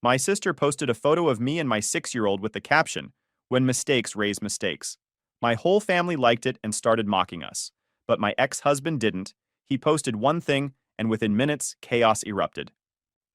My sister posted a photo of me and my 6-year-old with the caption, "When mistakes raise mistakes." My whole family liked it and started mocking us. But my ex-husband didn't. He posted one thing, and within minutes, chaos erupted.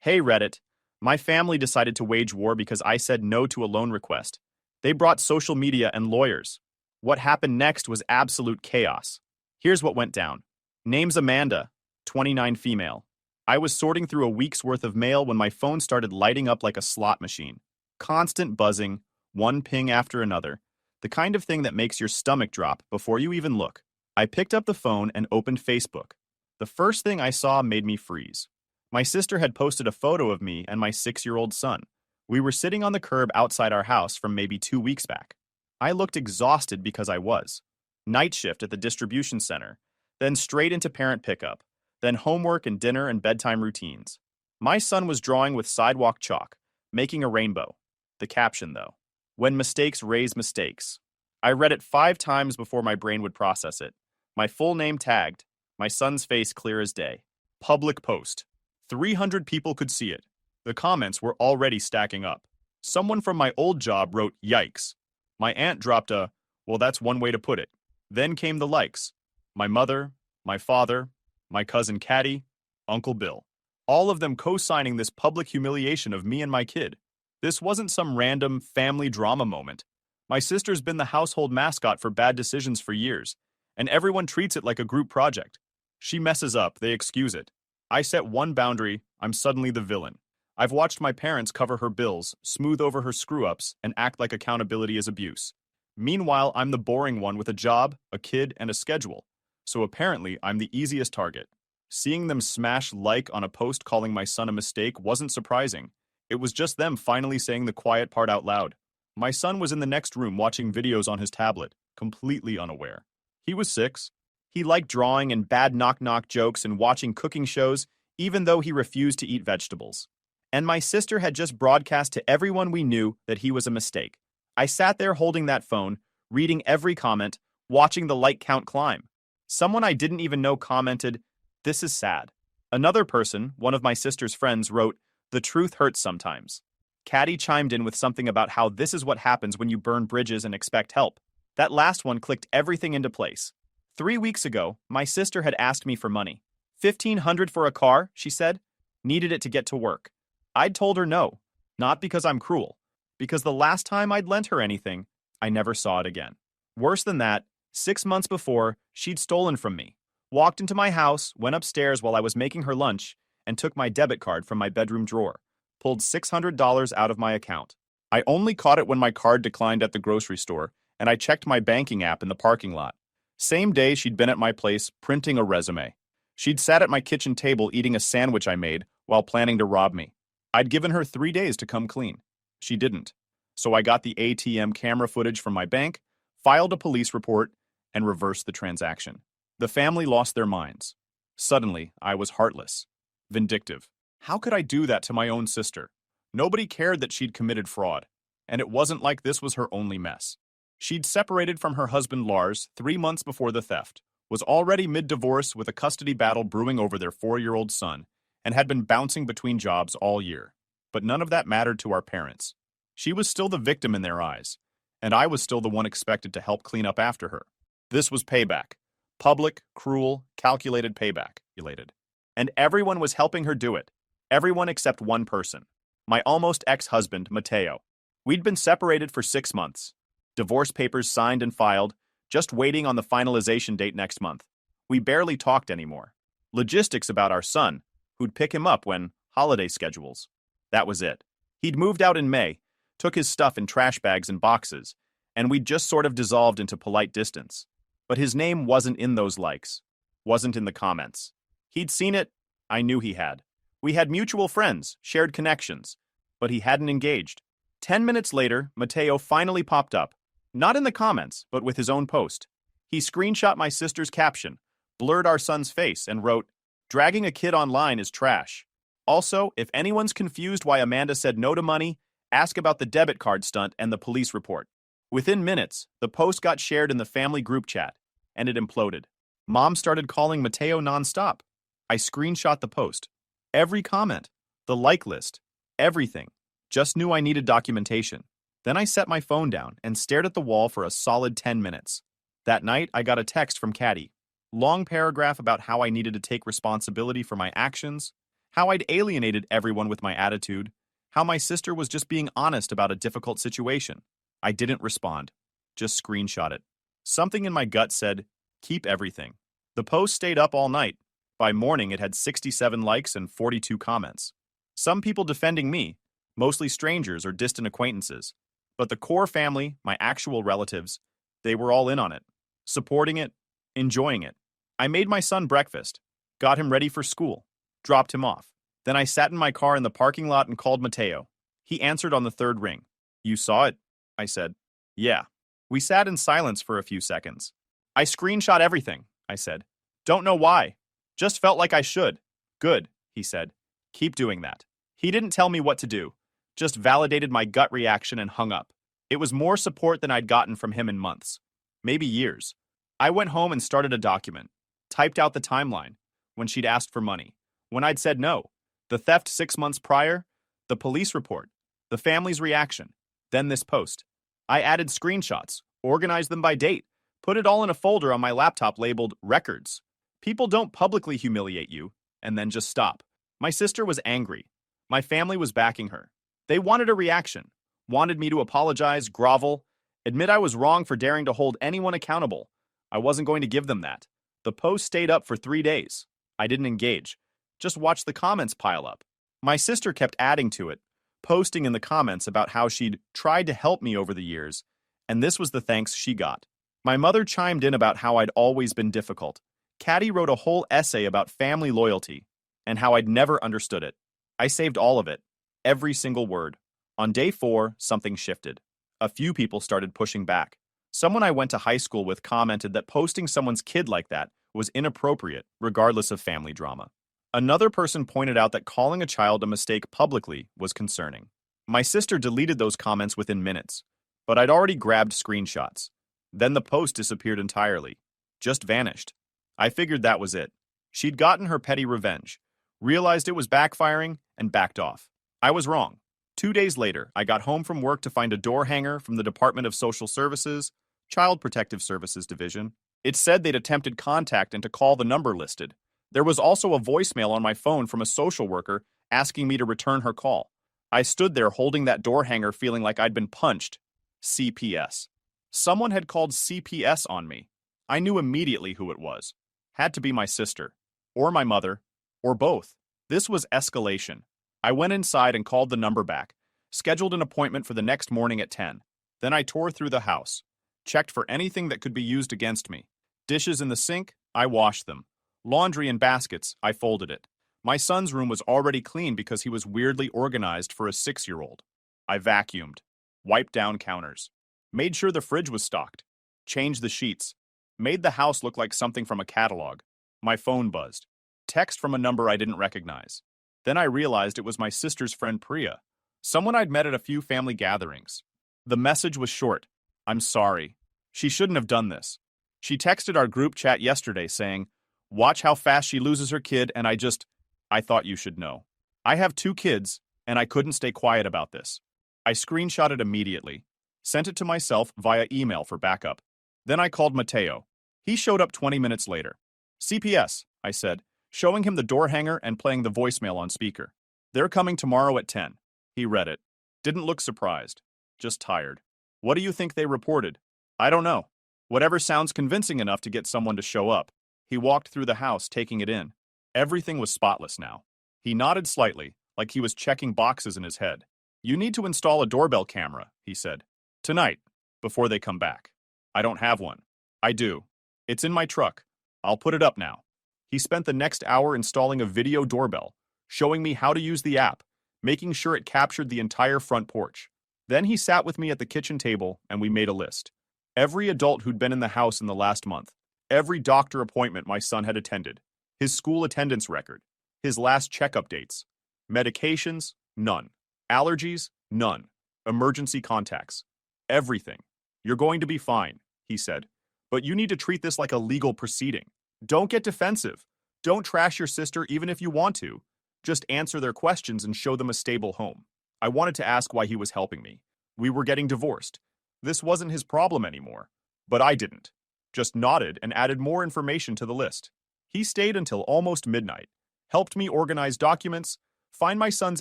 Hey Reddit, my family decided to wage war because I said no to a loan request. They brought social media and lawyers. What happened next was absolute chaos. Here's what went down. Name's Amanda, 29 female. I was sorting through a week's worth of mail when my phone started lighting up like a slot machine. Constant buzzing, one ping after another. The kind of thing that makes your stomach drop before you even look. I picked up the phone and opened Facebook. The first thing I saw made me freeze. My sister had posted a photo of me and my 6-year-old son. We were sitting on the curb outside our house from maybe 2 weeks back. I looked exhausted because I was. Night shift at the distribution center, then straight into parent pickup, then homework and dinner and bedtime routines. My son was drawing with sidewalk chalk, making a rainbow. The caption, though, "When mistakes raise mistakes." I read it 5 times before my brain would process it. My full name tagged, my son's face clear as day. Public post. 300 people could see it. The comments were already stacking up. Someone from my old job wrote, "Yikes." My aunt dropped a, "Well, that's one way to put it." Then came the likes. My mother, my father, my cousin Caddy, Uncle Bill. All of them co-signing this public humiliation of me and my kid. This wasn't some random family drama moment. My sister's been the household mascot for bad decisions for years, and everyone treats it like a group project. She messes up, they excuse it. I set one boundary, I'm suddenly the villain. I've watched my parents cover her bills, smooth over her screw-ups, and act like accountability is abuse. Meanwhile, I'm the boring one with a job, a kid, and a schedule. So apparently, I'm the easiest target. Seeing them smash like on a post calling my son a mistake wasn't surprising. It was just them finally saying the quiet part out loud. My son was in the next room watching videos on his tablet, completely unaware. He was 6. He liked drawing and bad knock-knock jokes and watching cooking shows, even though he refused to eat vegetables. And my sister had just broadcast to everyone we knew that he was a mistake. I sat there holding that phone, reading every comment, watching the like count climb. Someone I didn't even know commented, "This is sad." Another person, one of my sister's friends, wrote, "The truth hurts sometimes." Caddy chimed in with something about how this is what happens when you burn bridges and expect help. That last one clicked everything into place. 3 weeks ago, my sister had asked me for money. 1,500 for a car, she said. Needed it to get to work. I'd told her no, not because I'm cruel, because the last time I'd lent her anything, I never saw it again. Worse than that, 6 months before, she'd stolen from me, walked into my house, went upstairs while I was making her lunch, and took my debit card from my bedroom drawer, pulled $600 out of my account. I only caught it when my card declined at the grocery store, and I checked my banking app in the parking lot. Same day she'd been at my place, printing a resume. She'd sat at my kitchen table eating a sandwich I made while planning to rob me. I'd given her 3 days to come clean. She didn't. So I got the ATM camera footage from my bank, filed a police report, and reversed the transaction. The family lost their minds. Suddenly, I was heartless, vindictive. How could I do that to my own sister? Nobody cared that she'd committed fraud, and it wasn't like this was her only mess. She'd separated from her husband Lars 3 months before the theft, was already mid-divorce with a custody battle brewing over their 4-year-old son, and had been bouncing between jobs all year. But none of that mattered to our parents. She was still the victim in their eyes, and I was still the one expected to help clean up after her. This was payback. Public, cruel, calculated payback, elated. And everyone was helping her do it. Everyone except one person. My almost ex-husband, Mateo. We'd been separated for 6 months. Divorce papers signed and filed, just waiting on the finalization date next month. We barely talked anymore. Logistics about our son, who'd pick him up when holiday schedules. That was it. He'd moved out in May, took his stuff in trash bags and boxes, and we'd just sort of dissolved into polite distance. But his name wasn't in those likes, wasn't in the comments. He'd seen it, I knew he had. We had mutual friends, shared connections, but he hadn't engaged. 10 minutes later, Mateo finally popped up, not in the comments, but with his own post. He screenshot my sister's caption, blurred our son's face, and wrote, "Dragging a kid online is trash. Also, if anyone's confused why Amanda said no to money, ask about the debit card stunt and the police report." Within minutes, the post got shared in the family group chat, and it imploded. Mom started calling Mateo nonstop. I screenshot the post. Every comment, the like list, everything. Just knew I needed documentation. Then I set my phone down and stared at the wall for a solid 10 minutes. That night, I got a text from Caddy. Long paragraph about how I needed to take responsibility for my actions, how I'd alienated everyone with my attitude, how my sister was just being honest about a difficult situation. I didn't respond, just screenshot it. Something in my gut said, keep everything. The post stayed up all night. By morning, it had 67 likes and 42 comments. Some people defending me, mostly strangers or distant acquaintances. But the core family, my actual relatives, they were all in on it, supporting it, enjoying it. I made my son breakfast, got him ready for school, dropped him off. Then I sat in my car in the parking lot and called Mateo. He answered on the third ring. You saw it? I said. Yeah. We sat in silence for a few seconds. I screenshot everything, I said. Don't know why. Just felt like I should. Good, he said. Keep doing that. He didn't tell me what to do, just validated my gut reaction and hung up. It was more support than I'd gotten from him in months, maybe years. I went home and started a document, typed out the timeline, when she'd asked for money, when I'd said no, the theft 6 months prior, the police report, the family's reaction, then this post. I added screenshots, organized them by date, put it all in a folder on my laptop labeled Records. People don't publicly humiliate you, and then just stop. My sister was angry. My family was backing her. They wanted a reaction, wanted me to apologize, grovel, admit I was wrong for daring to hold anyone accountable. I wasn't going to give them that. The post stayed up for 3 days. I didn't engage. Just watched the comments pile up. My sister kept adding to it, posting in the comments about how she'd tried to help me over the years, and this was the thanks she got. My mother chimed in about how I'd always been difficult. Caddy wrote a whole essay about family loyalty and how I'd never understood it. I saved all of it, every single word. On day 4, something shifted. A few people started pushing back. Someone I went to high school with commented that posting someone's kid like that was inappropriate, regardless of family drama. Another person pointed out that calling a child a mistake publicly was concerning. My sister deleted those comments within minutes, but I'd already grabbed screenshots. Then the post disappeared entirely, just vanished. I figured that was it. She'd gotten her petty revenge, realized it was backfiring, and backed off. I was wrong. 2 days later, I got home from work to find a door hanger from the Department of Social Services, Child Protective Services Division. It said they'd attempted contact and to call the number listed. There was also a voicemail on my phone from a social worker asking me to return her call. I stood there holding that door hanger feeling like I'd been punched. CPS. Someone had called CPS on me. I knew immediately who it was. Had to be my sister, or my mother, or both. This was escalation. I went inside and called the number back, scheduled an appointment for the next morning at 10. Then I tore through the house, checked for anything that could be used against me. Dishes in the sink, I washed them. Laundry in baskets, I folded it. My son's room was already clean because he was weirdly organized for a 6-year-old. I vacuumed, wiped down counters, made sure the fridge was stocked, changed the sheets, made the house look like something from a catalog. My phone buzzed. Text from a number I didn't recognize. Then I realized it was my sister's friend Priya, someone I'd met at a few family gatherings. The message was short. I'm sorry. She shouldn't have done this. She texted our group chat yesterday saying, watch how fast she loses her kid and I thought you should know. I have 2 kids and I couldn't stay quiet about this. I screenshot it immediately, sent it to myself via email for backup. Then I called Mateo. He showed up 20 minutes later. CPS, I said, showing him the door hanger and playing the voicemail on speaker. They're coming tomorrow at 10. He read it. Didn't look surprised. Just tired. What do you think they reported? I don't know. Whatever sounds convincing enough to get someone to show up. He walked through the house, taking it in. Everything was spotless now. He nodded slightly, like he was checking boxes in his head. You need to install a doorbell camera, he said. Tonight, before they come back. I don't have one. I do. It's in my truck. I'll put it up now. He spent the next hour installing a video doorbell, showing me how to use the app, making sure it captured the entire front porch. Then he sat with me at the kitchen table and we made a list. Every adult who'd been in the house in the last month, every doctor appointment my son had attended, his school attendance record, his last checkup dates, medications, none, allergies, none, emergency contacts, everything. You're going to be fine, he said, but you need to treat this like a legal proceeding. Don't get defensive. Don't trash your sister even if you want to. Just answer their questions and show them a stable home. I wanted to ask why he was helping me. We were getting divorced. This wasn't his problem anymore. But I didn't. Just nodded and added more information to the list. He stayed until almost midnight, helped me organize documents, find my son's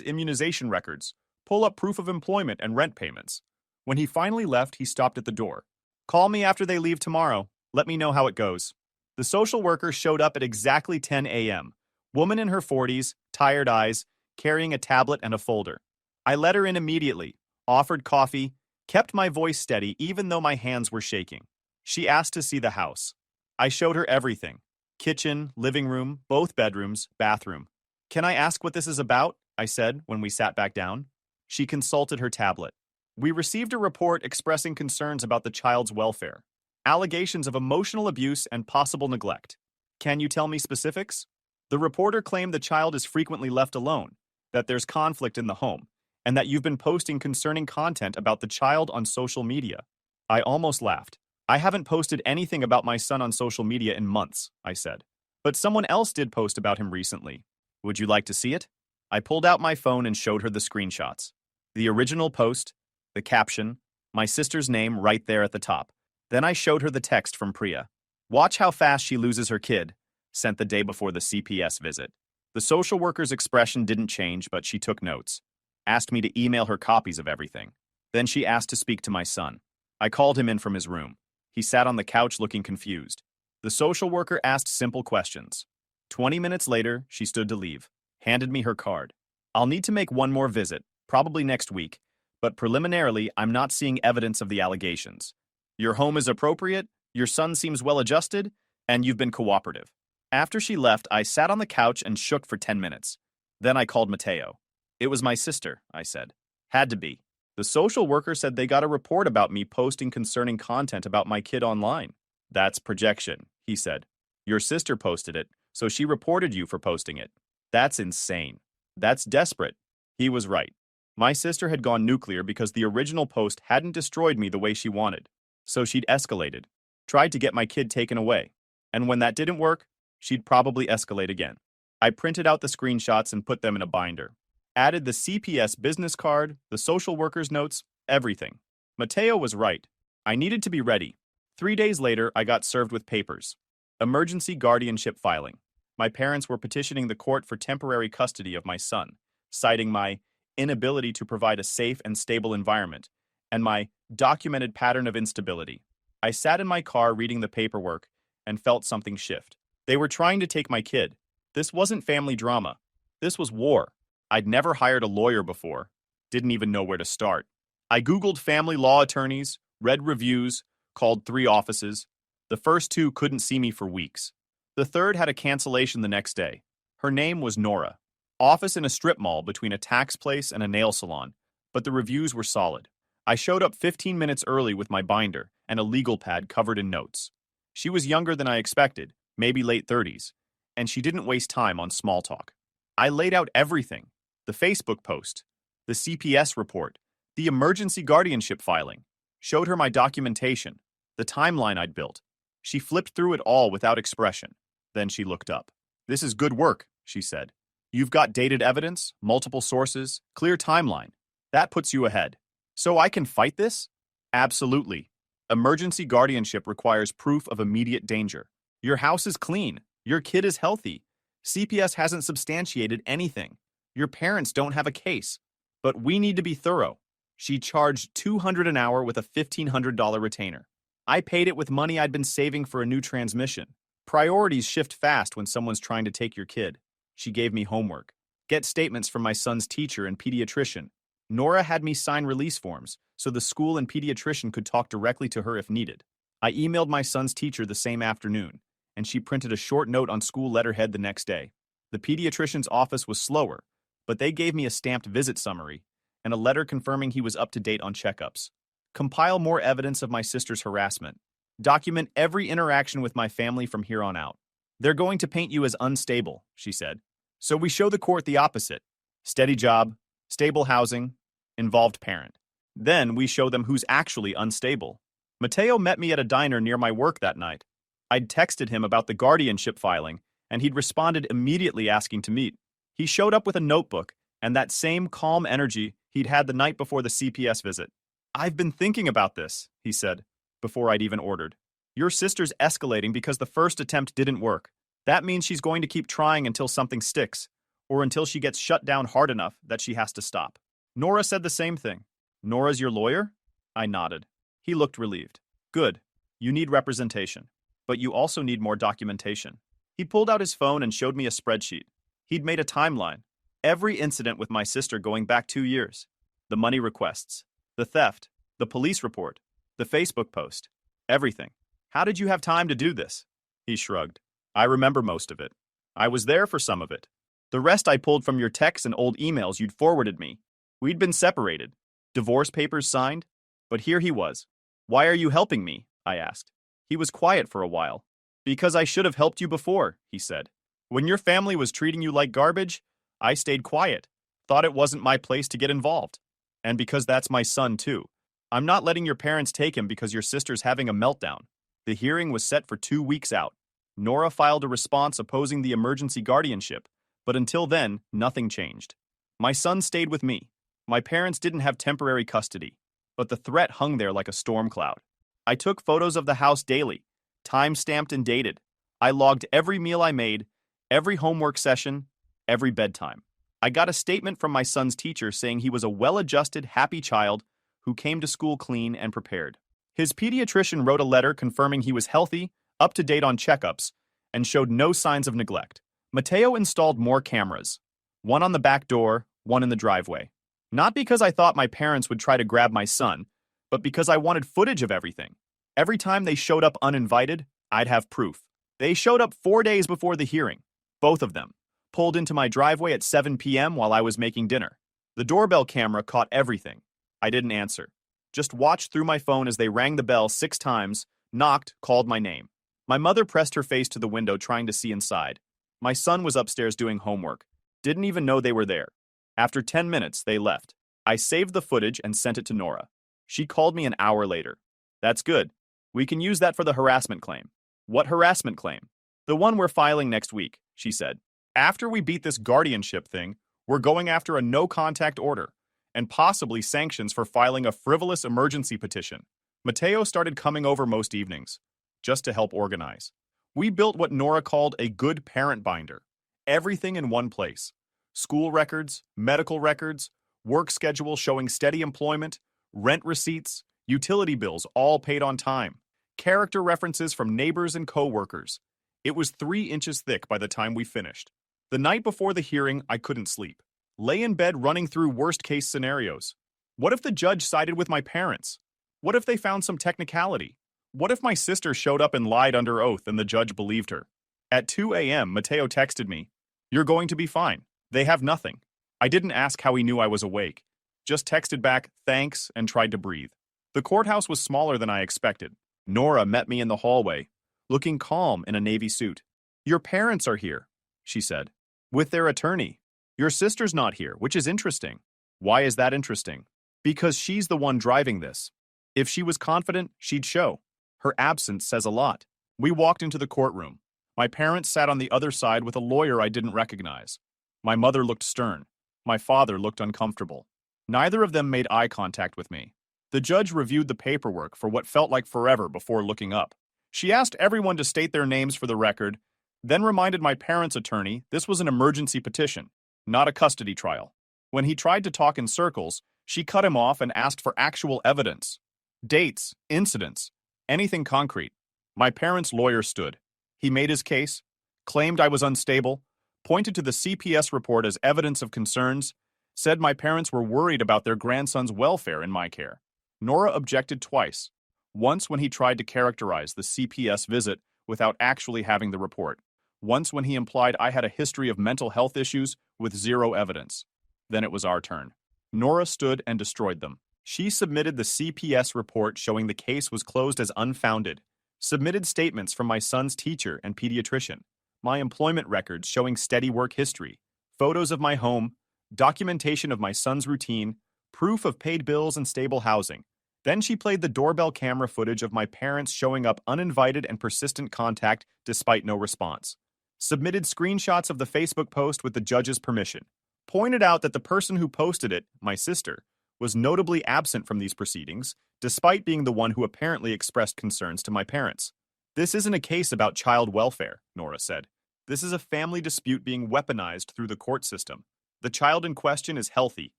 immunization records, pull up proof of employment and rent payments. When he finally left, he stopped at the door. Call me after they leave tomorrow. Let me know how it goes. The social worker showed up at exactly 10 a.m. Woman in her 40s, tired eyes, carrying a tablet and a folder. I let her in immediately, offered coffee, kept my voice steady even though my hands were shaking. She asked to see the house. I showed her everything. Kitchen, living room, both bedrooms, bathroom. Can I ask what this is about? I said when we sat back down. She consulted her tablet. We received a report expressing concerns about the child's welfare. Allegations of emotional abuse and possible neglect. Can you tell me specifics? The reporter claimed the child is frequently left alone, that there's conflict in the home, and that you've been posting concerning content about the child on social media. I almost laughed. I haven't posted anything about my son on social media in months, I said. But someone else did post about him recently. Would you like to see it? I pulled out my phone and showed her the screenshots. The original post, the caption, my sister's name right there at the top. Then I showed her the text from Priya. Watch how fast she loses her kid, sent the day before the CPS visit. The social worker's expression didn't change, but she took notes. Asked me to email her copies of everything. Then she asked to speak to my son. I called him in from his room. He sat on the couch looking confused. The social worker asked simple questions. 20 minutes later, she stood to leave, handed me her card. I'll need to make one more visit, probably next week, but preliminarily, I'm not seeing evidence of the allegations. Your home is appropriate, your son seems well-adjusted, and you've been cooperative. After she left, I sat on the couch and shook for 10 minutes. Then I called Mateo. It was my sister, I said. Had to be. The social worker said they got a report about me posting concerning content about my kid online. That's projection, he said. Your sister posted it, so she reported you for posting it. That's insane. That's desperate. He was right. My sister had gone nuclear because the original post hadn't destroyed me the way she wanted. So she'd escalated, tried to get my kid taken away. And when that didn't work, she'd probably escalate again. I printed out the screenshots and put them in a binder. Added the CPS business card, the social worker's notes, everything. Mateo was right. I needed to be ready. 3 days later, I got served with papers. Emergency guardianship filing. My parents were petitioning the court for temporary custody of my son, citing my inability to provide a safe and stable environment, and my documented pattern of instability. I sat in my car reading the paperwork and felt something shift. They were trying to take my kid. This wasn't family drama. This was war. I'd never hired a lawyer before. Didn't even know where to start. I Googled family law attorneys, read reviews, called 3 offices. The first 2 couldn't see me for weeks. The third had a cancellation the next day. Her name was Nora. Office in a strip mall between a tax place and a nail salon, but the reviews were solid. I showed up 15 minutes early with my binder and a legal pad covered in notes. She was younger than I expected, maybe late 30s, and she didn't waste time on small talk. I laid out everything. The Facebook post, the CPS report, the emergency guardianship filing, showed her my documentation, the timeline I'd built. She flipped through it all without expression. Then she looked up. This is good work, she said. You've got dated evidence, multiple sources, clear timeline. That puts you ahead. So I can fight this? Absolutely. Emergency guardianship requires proof of immediate danger. Your house is clean. Your kid is healthy. CPS hasn't substantiated anything. Your parents don't have a case. But we need to be thorough. She charged $200 an hour with a $1,500 retainer. I paid it with money I'd been saving for a new transmission. Priorities shift fast when someone's trying to take your kid. She gave me homework. Get statements from my son's teacher and pediatrician. Nora had me sign release forms, so the school and pediatrician could talk directly to her if needed. I emailed my son's teacher the same afternoon, and she printed a short note on school letterhead the next day. The pediatrician's office was slower, but they gave me a stamped visit summary and a letter confirming he was up to date on checkups. Compile more evidence of my sister's harassment. Document every interaction with my family from here on out. They're going to paint you as unstable, she said. So we show the court the opposite. Steady job, stable housing, involved parent. Then we show them who's actually unstable. Mateo met me at a diner near my work that night. I'd texted him about the guardianship filing, and he'd responded immediately asking to meet. He showed up with a notebook and that same calm energy he'd had the night before the CPS visit. "I've been thinking about this," he said, before I'd even ordered. "Your sister's escalating because the first attempt didn't work. That means she's going to keep trying until something sticks, or until she gets shut down hard enough that she has to stop." Nora said the same thing. "Nora's your lawyer?" I nodded. He looked relieved. "Good. You need representation. But you also need more documentation." He pulled out his phone and showed me a spreadsheet. He'd made a timeline. Every incident with my sister going back 2 years. The money requests. The theft. The police report. The Facebook post. Everything. "How did you have time to do this?" He shrugged. "I remember most of it. I was there for some of it. The rest I pulled from your texts and old emails you'd forwarded me. We'd been separated. Divorce papers signed. But here he was. "Why are you helping me?" I asked. He was quiet for a while. "Because I should have helped you before," he said. "When your family was treating you like garbage, I stayed quiet. Thought it wasn't my place to get involved. And because that's my son, too. I'm not letting your parents take him because your sister's having a meltdown." The hearing was set for 2 weeks out. Nora filed a response opposing the emergency guardianship, but until then, nothing changed. My son stayed with me. My parents didn't have temporary custody, but the threat hung there like a storm cloud. I took photos of the house daily, time-stamped and dated. I logged every meal I made, every homework session, every bedtime. I got a statement from my son's teacher saying he was a well-adjusted, happy child who came to school clean and prepared. His pediatrician wrote a letter confirming he was healthy, up to date on checkups, and showed no signs of neglect. Mateo installed more cameras, one on the back door, one in the driveway. Not because I thought my parents would try to grab my son, but because I wanted footage of everything. Every time they showed up uninvited, I'd have proof. They showed up 4 days before the hearing, both of them, pulled into my driveway at 7 p.m. while I was making dinner. The doorbell camera caught everything. I didn't answer. Just watched through my phone as they rang the bell 6 times, knocked, called my name. My mother pressed her face to the window trying to see inside. My son was upstairs doing homework. Didn't even know they were there. After 10 minutes, they left. I saved the footage and sent it to Nora. She called me an hour later. "That's good. We can use that for the harassment claim." "What harassment claim?" "The one we're filing next week," she said. "After we beat this guardianship thing, we're going after a no-contact order and possibly sanctions for filing a frivolous emergency petition." Mateo started coming over most evenings, just to help organize. We built what Nora called a good parent binder. Everything in one place. School records, medical records, work schedule showing steady employment, rent receipts, utility bills all paid on time, character references from neighbors and co-workers. It was 3 inches thick by the time we finished. The night before the hearing, I couldn't sleep. Lay in bed running through worst-case scenarios. What if the judge sided with my parents? What if they found some technicality? What if my sister showed up and lied under oath and the judge believed her? At 2 a.m., Mateo texted me, "You're going to be fine. They have nothing." I didn't ask how he knew I was awake. Just texted back, "Thanks," and tried to breathe. The courthouse was smaller than I expected. Nora met me in the hallway, looking calm in a navy suit. "Your parents are here," she said, "with their attorney. Your sister's not here, which is interesting." "Why is that interesting?" "Because she's the one driving this. If she was confident, she'd show. Her absence says a lot." We walked into the courtroom. My parents sat on the other side with a lawyer I didn't recognize. My mother looked stern. My father looked uncomfortable. Neither of them made eye contact with me. The judge reviewed the paperwork for what felt like forever before looking up. She asked everyone to state their names for the record, then reminded my parents' attorney this was an emergency petition, not a custody trial. When he tried to talk in circles, she cut him off and asked for actual evidence. Dates, incidents, anything concrete. My parents' lawyer stood. He made his case, claimed I was unstable, pointed to the CPS report as evidence of concerns, said my parents were worried about their grandson's welfare in my care. Nora objected twice. Once when he tried to characterize the CPS visit without actually having the report. Once when he implied I had a history of mental health issues with zero evidence. Then it was our turn. Nora stood and destroyed them. She submitted the CPS report showing the case was closed as unfounded, submitted statements from my son's teacher and pediatrician, my employment records showing steady work history, photos of my home, documentation of my son's routine, proof of paid bills and stable housing. Then she played the doorbell camera footage of my parents showing up uninvited and persistent contact despite no response. Submitted screenshots of the Facebook post with the judge's permission. pointed out that the person who posted it, my sister, was notably absent from these proceedings, despite being the one who apparently expressed concerns to my parents. This isn't a case about child welfare, Nora said. This is a family dispute being weaponized through the court system. The child in question is healthy,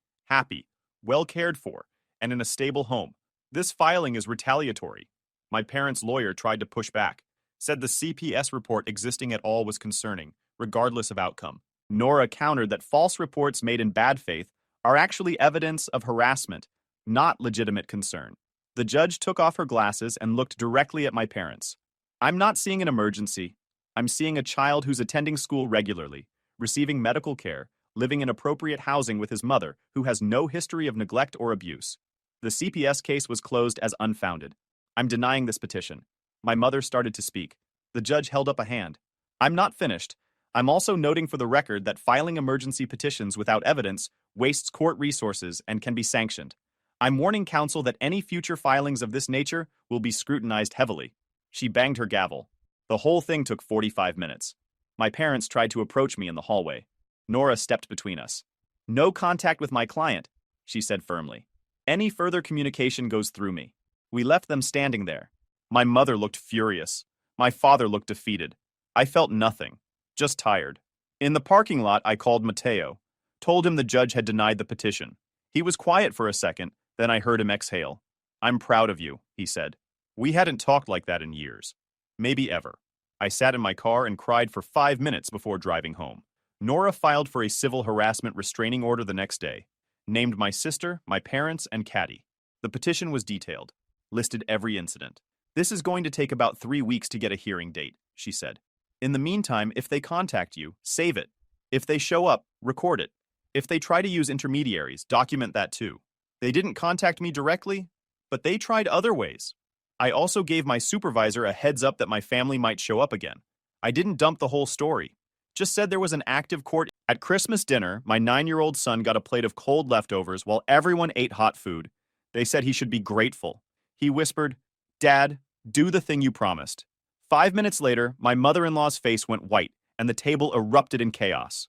happy, well cared for, and in a stable home. This filing is retaliatory. My parents' lawyer tried to push back, said the CPS report existing at all was concerning, regardless of outcome. Nora countered that false reports made in bad faith are actually evidence of harassment, not legitimate concern. The judge took off her glasses and looked directly at my parents. I'm not seeing an emergency. I'm seeing a child who's attending school regularly, receiving medical care, living in appropriate housing with his mother, who has no history of neglect or abuse. The CPS case was closed as unfounded. I'm denying this petition. My mother started to speak. The judge held up a hand. I'm not finished. I'm also noting for the record that filing emergency petitions without evidence wastes court resources and can be sanctioned. I'm warning counsel that any future filings of this nature will be scrutinized heavily. She banged her gavel. The whole thing took 45 minutes. My parents tried to approach me in the hallway. Nora stepped between us. No contact with my client, she said firmly. Any further communication goes through me. We left them standing there. My mother looked furious. My father looked defeated. I felt nothing, just tired. In the parking lot, I called Mateo, told him the judge had denied the petition. He was quiet for a second, then I heard him exhale. I'm proud of you, he said. We hadn't talked like that in years. Maybe ever. I sat in my car and cried for 5 minutes before driving home. Nora filed for a civil harassment restraining order the next day, named my sister, my parents, and Caddy. The petition was detailed, listed every incident. This is going to take about 3 weeks to get a hearing date, she said. In the meantime, if they contact you, save it. If they show up, record it. If they try to use intermediaries, document that too. They didn't contact me directly, but they tried other ways. I also gave my supervisor a heads up that my family might show up again. I didn't dump the whole story. Just said there was an active court. At Christmas dinner, my 9-year-old son got a plate of cold leftovers while everyone ate hot food. They said he should be grateful. He whispered, "Dad, do the thing you promised." 5 minutes later, my mother-in-law's face went white and the table erupted in chaos.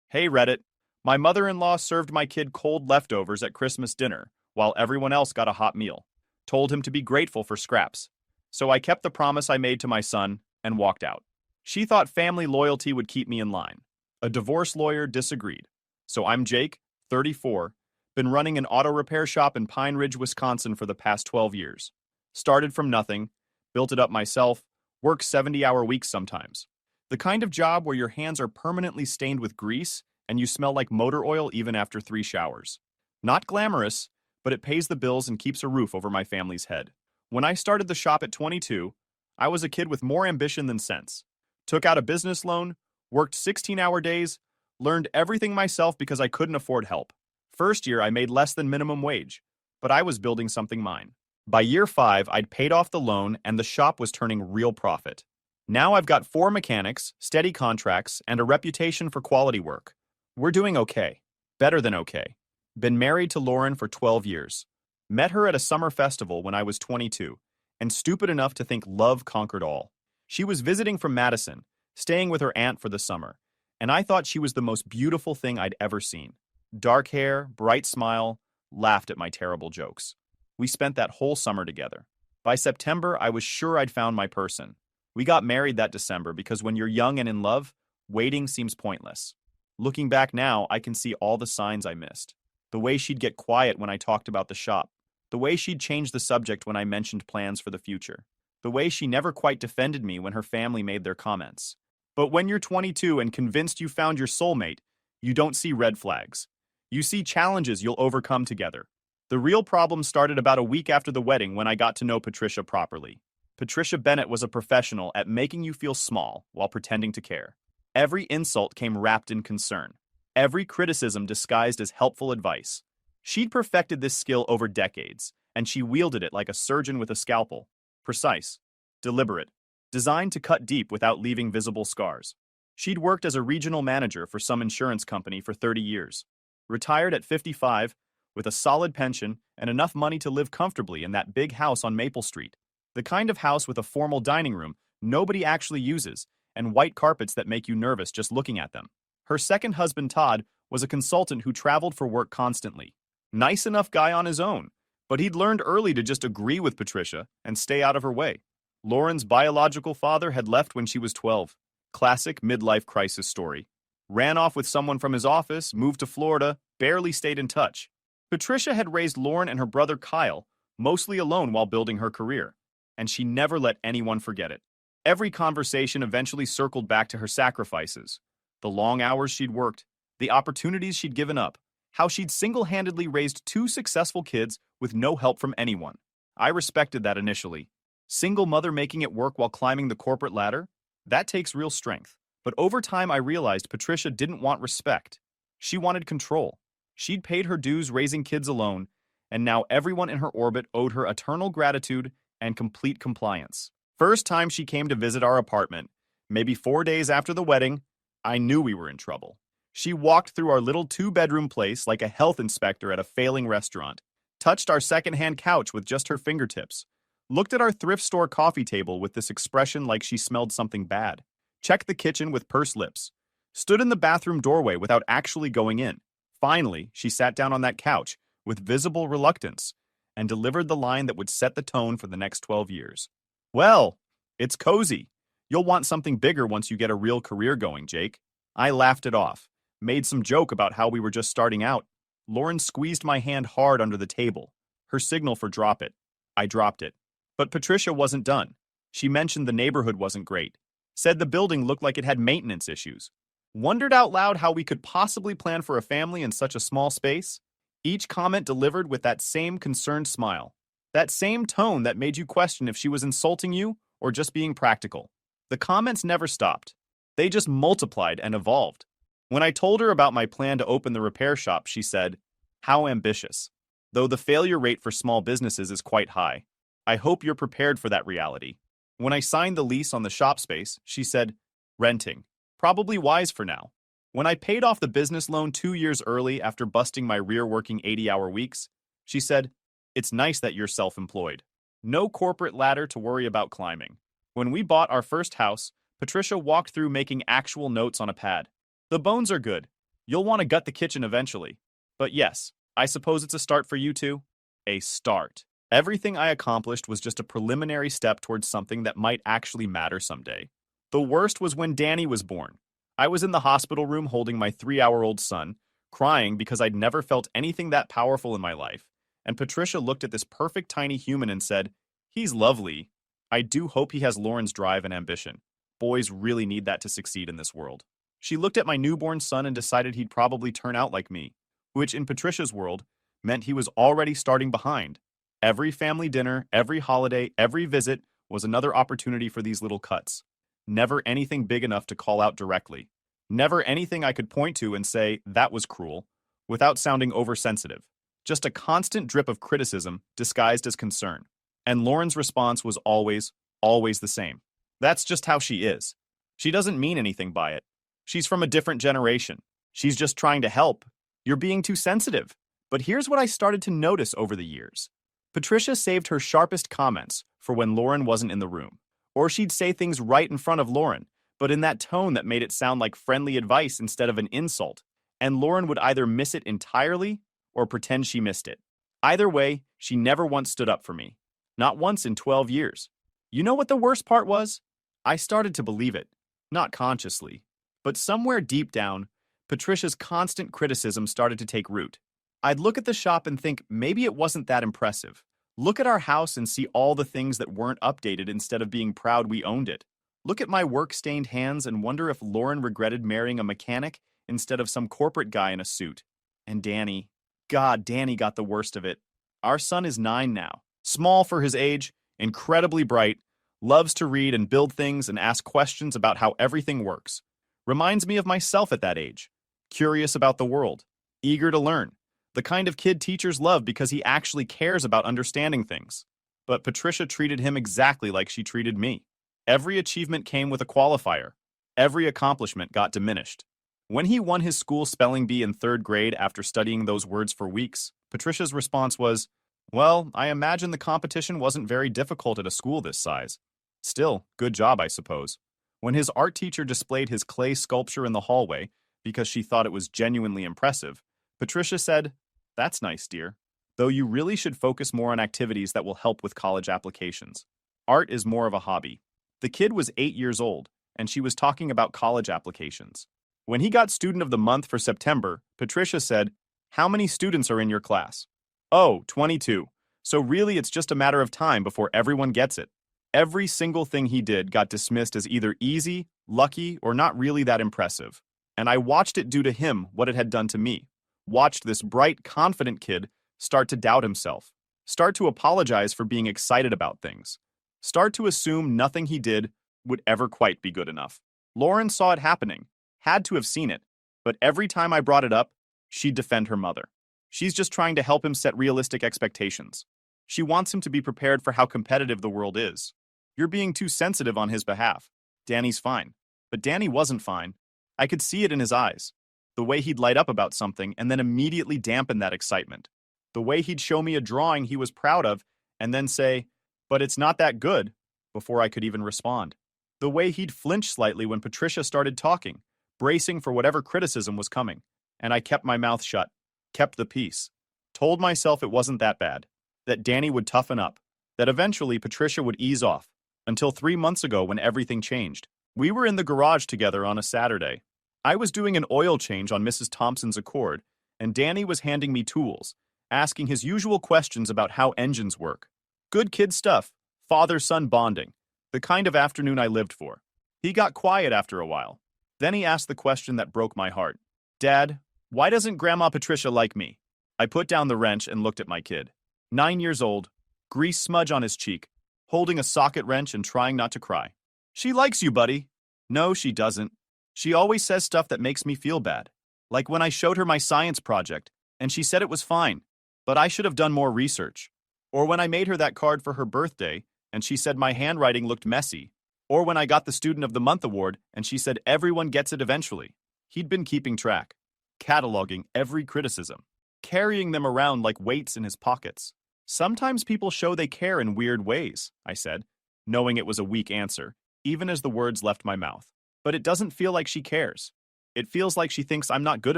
Hey Reddit, my mother-in-law served my kid cold leftovers at Christmas dinner while everyone else got a hot meal. Told him to be grateful for scraps. So I kept the promise I made to my son and walked out. She thought family loyalty would keep me in line. A divorce lawyer disagreed. So I'm Jake, 34, been running an auto repair shop in Pine Ridge, Wisconsin for the past 12 years. Started from nothing, built it up myself, work 70-hour weeks sometimes. The kind of job where your hands are permanently stained with grease and you smell like motor oil even after 3 showers. Not glamorous, but it pays the bills and keeps a roof over my family's head. When I started the shop at 22, I was a kid with more ambition than sense. Took out a business loan, worked 16-hour days, learned everything myself because I couldn't afford help. First year, I made less than minimum wage, but I was building something mine. By year 5, I'd paid off the loan and the shop was turning real profit. Now I've got 4 mechanics, steady contracts, and a reputation for quality work. We're doing okay. Better than okay. Been married to Lauren for 12 years. Met her at a summer festival when I was 22, and stupid enough to think love conquered all. She was visiting from Madison, staying with her aunt for the summer, and I thought she was the most beautiful thing I'd ever seen. Dark hair, bright smile, laughed at my terrible jokes. We spent that whole summer together. By September, I was sure I'd found my person. We got married that December because when you're young and in love, waiting seems pointless. Looking back now, I can see all the signs I missed. The way she'd get quiet when I talked about the shop. The way she'd change the subject when I mentioned plans for the future. The way she never quite defended me when her family made their comments. But when you're 22 and convinced you found your soulmate, you don't see red flags. You see challenges you'll overcome together. The real problem started about a week after the wedding when I got to know Patricia properly. Patricia Bennett was a professional at making you feel small while pretending to care. Every insult came wrapped in concern. Every criticism disguised as helpful advice. She'd perfected this skill over decades, and she wielded it like a surgeon with a scalpel. Precise, deliberate, designed to cut deep without leaving visible scars. She'd worked as a regional manager for some insurance company for 30 years. Retired at 55, with a solid pension and enough money to live comfortably in that big house on Maple Street. The kind of house with a formal dining room nobody actually uses, and white carpets that make you nervous just looking at them. Her second husband, Todd, was a consultant who traveled for work constantly. Nice enough guy on his own, but he'd learned early to just agree with Patricia and stay out of her way. Lauren's biological father had left when she was 12. Classic midlife crisis story. Ran off with someone from his office, moved to Florida, barely stayed in touch. Patricia had raised Lauren and her brother Kyle, mostly alone while building her career, and she never let anyone forget it. Every conversation eventually circled back to her sacrifices. The long hours she'd worked, the opportunities she'd given up, how she'd single-handedly raised two successful kids with no help from anyone. I respected that initially. Single mother making it work while climbing the corporate ladder? That takes real strength. But over time I realized Patricia didn't want respect. She wanted control. She'd paid her dues raising kids alone, and now everyone in her orbit owed her eternal gratitude and complete compliance. First time she came to visit our apartment, maybe 4 days after the wedding, I knew we were in trouble. She walked through our little 2-bedroom place like a health inspector at a failing restaurant, touched our secondhand couch with just her fingertips, looked at our thrift store coffee table with this expression like she smelled something bad, checked the kitchen with pursed lips, stood in the bathroom doorway without actually going in. Finally, she sat down on that couch with visible reluctance and delivered the line that would set the tone for the next 12 years. "Well, it's cozy. You'll want something bigger once you get a real career going, Jake." I laughed it off, made some joke about how we were just starting out. Lauren squeezed my hand hard under the table, her signal for drop it. I dropped it. But Patricia wasn't done. She mentioned the neighborhood wasn't great, said the building looked like it had maintenance issues, wondered out loud how we could possibly plan for a family in such a small space. Each comment delivered with that same concerned smile, that same tone that made you question if she was insulting you or just being practical. The comments never stopped. They just multiplied and evolved. When I told her about my plan to open the repair shop, she said, "How ambitious. Though the failure rate for small businesses is quite high. I hope you're prepared for that reality." When I signed the lease on the shop space, she said, "Renting. Probably wise for now." When I paid off the business loan 2 years early after busting my rear working 80-hour weeks, she said, "It's nice that you're self-employed. No corporate ladder to worry about climbing." When we bought our first house, Patricia walked through making actual notes on a pad. "The bones are good. You'll want to gut the kitchen eventually. But yes, I suppose it's a start for you too." A start. Everything I accomplished was just a preliminary step towards something that might actually matter someday. The worst was when Danny was born. I was in the hospital room holding my 3-hour-old son, crying because I'd never felt anything that powerful in my life. And Patricia looked at this perfect tiny human and said, "He's lovely. I do hope he has Lauren's drive and ambition. Boys really need that to succeed in this world." She looked at my newborn son and decided he'd probably turn out like me, which in Patricia's world meant he was already starting behind. Every family dinner, every holiday, every visit was another opportunity for these little cuts. Never anything big enough to call out directly. Never anything I could point to and say, "That was cruel," without sounding oversensitive. Just a constant drip of criticism disguised as concern. And Lauren's response was always the same. "That's just how she is. She doesn't mean anything by it. She's from a different generation. She's just trying to help. You're being too sensitive." But here's what I started to notice over the years. Patricia saved her sharpest comments for when Lauren wasn't in the room. Or she'd say things right in front of Lauren, but in that tone that made it sound like friendly advice instead of an insult. And Lauren would either miss it entirely or pretend she missed it. Either way, she never once stood up for me. Not once in 12 years. You know what the worst part was? I started to believe it. Not consciously. But somewhere deep down, Patricia's constant criticism started to take root. I'd look at the shop and think maybe it wasn't that impressive. Look at our house and see all the things that weren't updated instead of being proud we owned it. Look at my work-stained hands and wonder if Lauren regretted marrying a mechanic instead of some corporate guy in a suit. And Danny. God, Danny got the worst of it. Our son is 9 now. Small for his age, incredibly bright, loves to read and build things and ask questions about how everything works. Reminds me of myself at that age. Curious about the world. Eager to learn. The kind of kid teachers love because he actually cares about understanding things. But Patricia treated him exactly like she treated me. Every achievement came with a qualifier. Every accomplishment got diminished. When he won his school spelling bee in 3rd grade after studying those words for weeks, Patricia's response was, "Well, I imagine the competition wasn't very difficult at a school this size. Still, good job, I suppose." When his art teacher displayed his clay sculpture in the hallway, because she thought it was genuinely impressive, Patricia said, "That's nice, dear. Though you really should focus more on activities that will help with college applications. Art is more of a hobby." The kid was 8 years old, and she was talking about college applications. When he got Student of the Month for September, Patricia said, "How many students are in your class?" "Oh, 22. So really it's just a matter of time before everyone gets it." Every single thing he did got dismissed as either easy, lucky, or not really that impressive. And I watched it do to him what it had done to me. Watched this bright, confident kid start to doubt himself, start to apologize for being excited about things, start to assume nothing he did would ever quite be good enough. Lauren saw it happening, had to have seen it, but every time I brought it up, she'd defend her mother. She's just trying to help him set realistic expectations. She wants him to be prepared for how competitive the world is. You're being too sensitive on his behalf. Danny's fine. But Danny wasn't fine. I could see it in his eyes. The way he'd light up about something and then immediately dampen that excitement. The way he'd show me a drawing he was proud of and then say, "But it's not that good," before I could even respond. The way he'd flinch slightly when Patricia started talking, bracing for whatever criticism was coming. And I kept my mouth shut, kept the peace, told myself it wasn't that bad, that Danny would toughen up, that eventually Patricia would ease off, until 3 months ago when everything changed. We were in the garage together on a Saturday. I was doing an oil change on Mrs. Thompson's Accord, and Danny was handing me tools, asking his usual questions about how engines work. Good kid stuff, father-son bonding, the kind of afternoon I lived for. He got quiet after a while. Then he asked the question that broke my heart. "Dad, why doesn't Grandma Patricia like me?" I put down the wrench and looked at my kid. 9 years old, grease smudge on his cheek, holding a socket wrench and trying not to cry. "She likes you, buddy." "No, she doesn't. She always says stuff that makes me feel bad. Like when I showed her my science project, and she said it was fine, but I should have done more research. Or when I made her that card for her birthday, and she said my handwriting looked messy. Or when I got the Student of the Month award, and she said everyone gets it eventually." He'd been keeping track, cataloging every criticism, carrying them around like weights in his pockets. "Sometimes people show they care in weird ways," I said, knowing it was a weak answer, even as the words left my mouth. "But it doesn't feel like she cares. It feels like she thinks I'm not good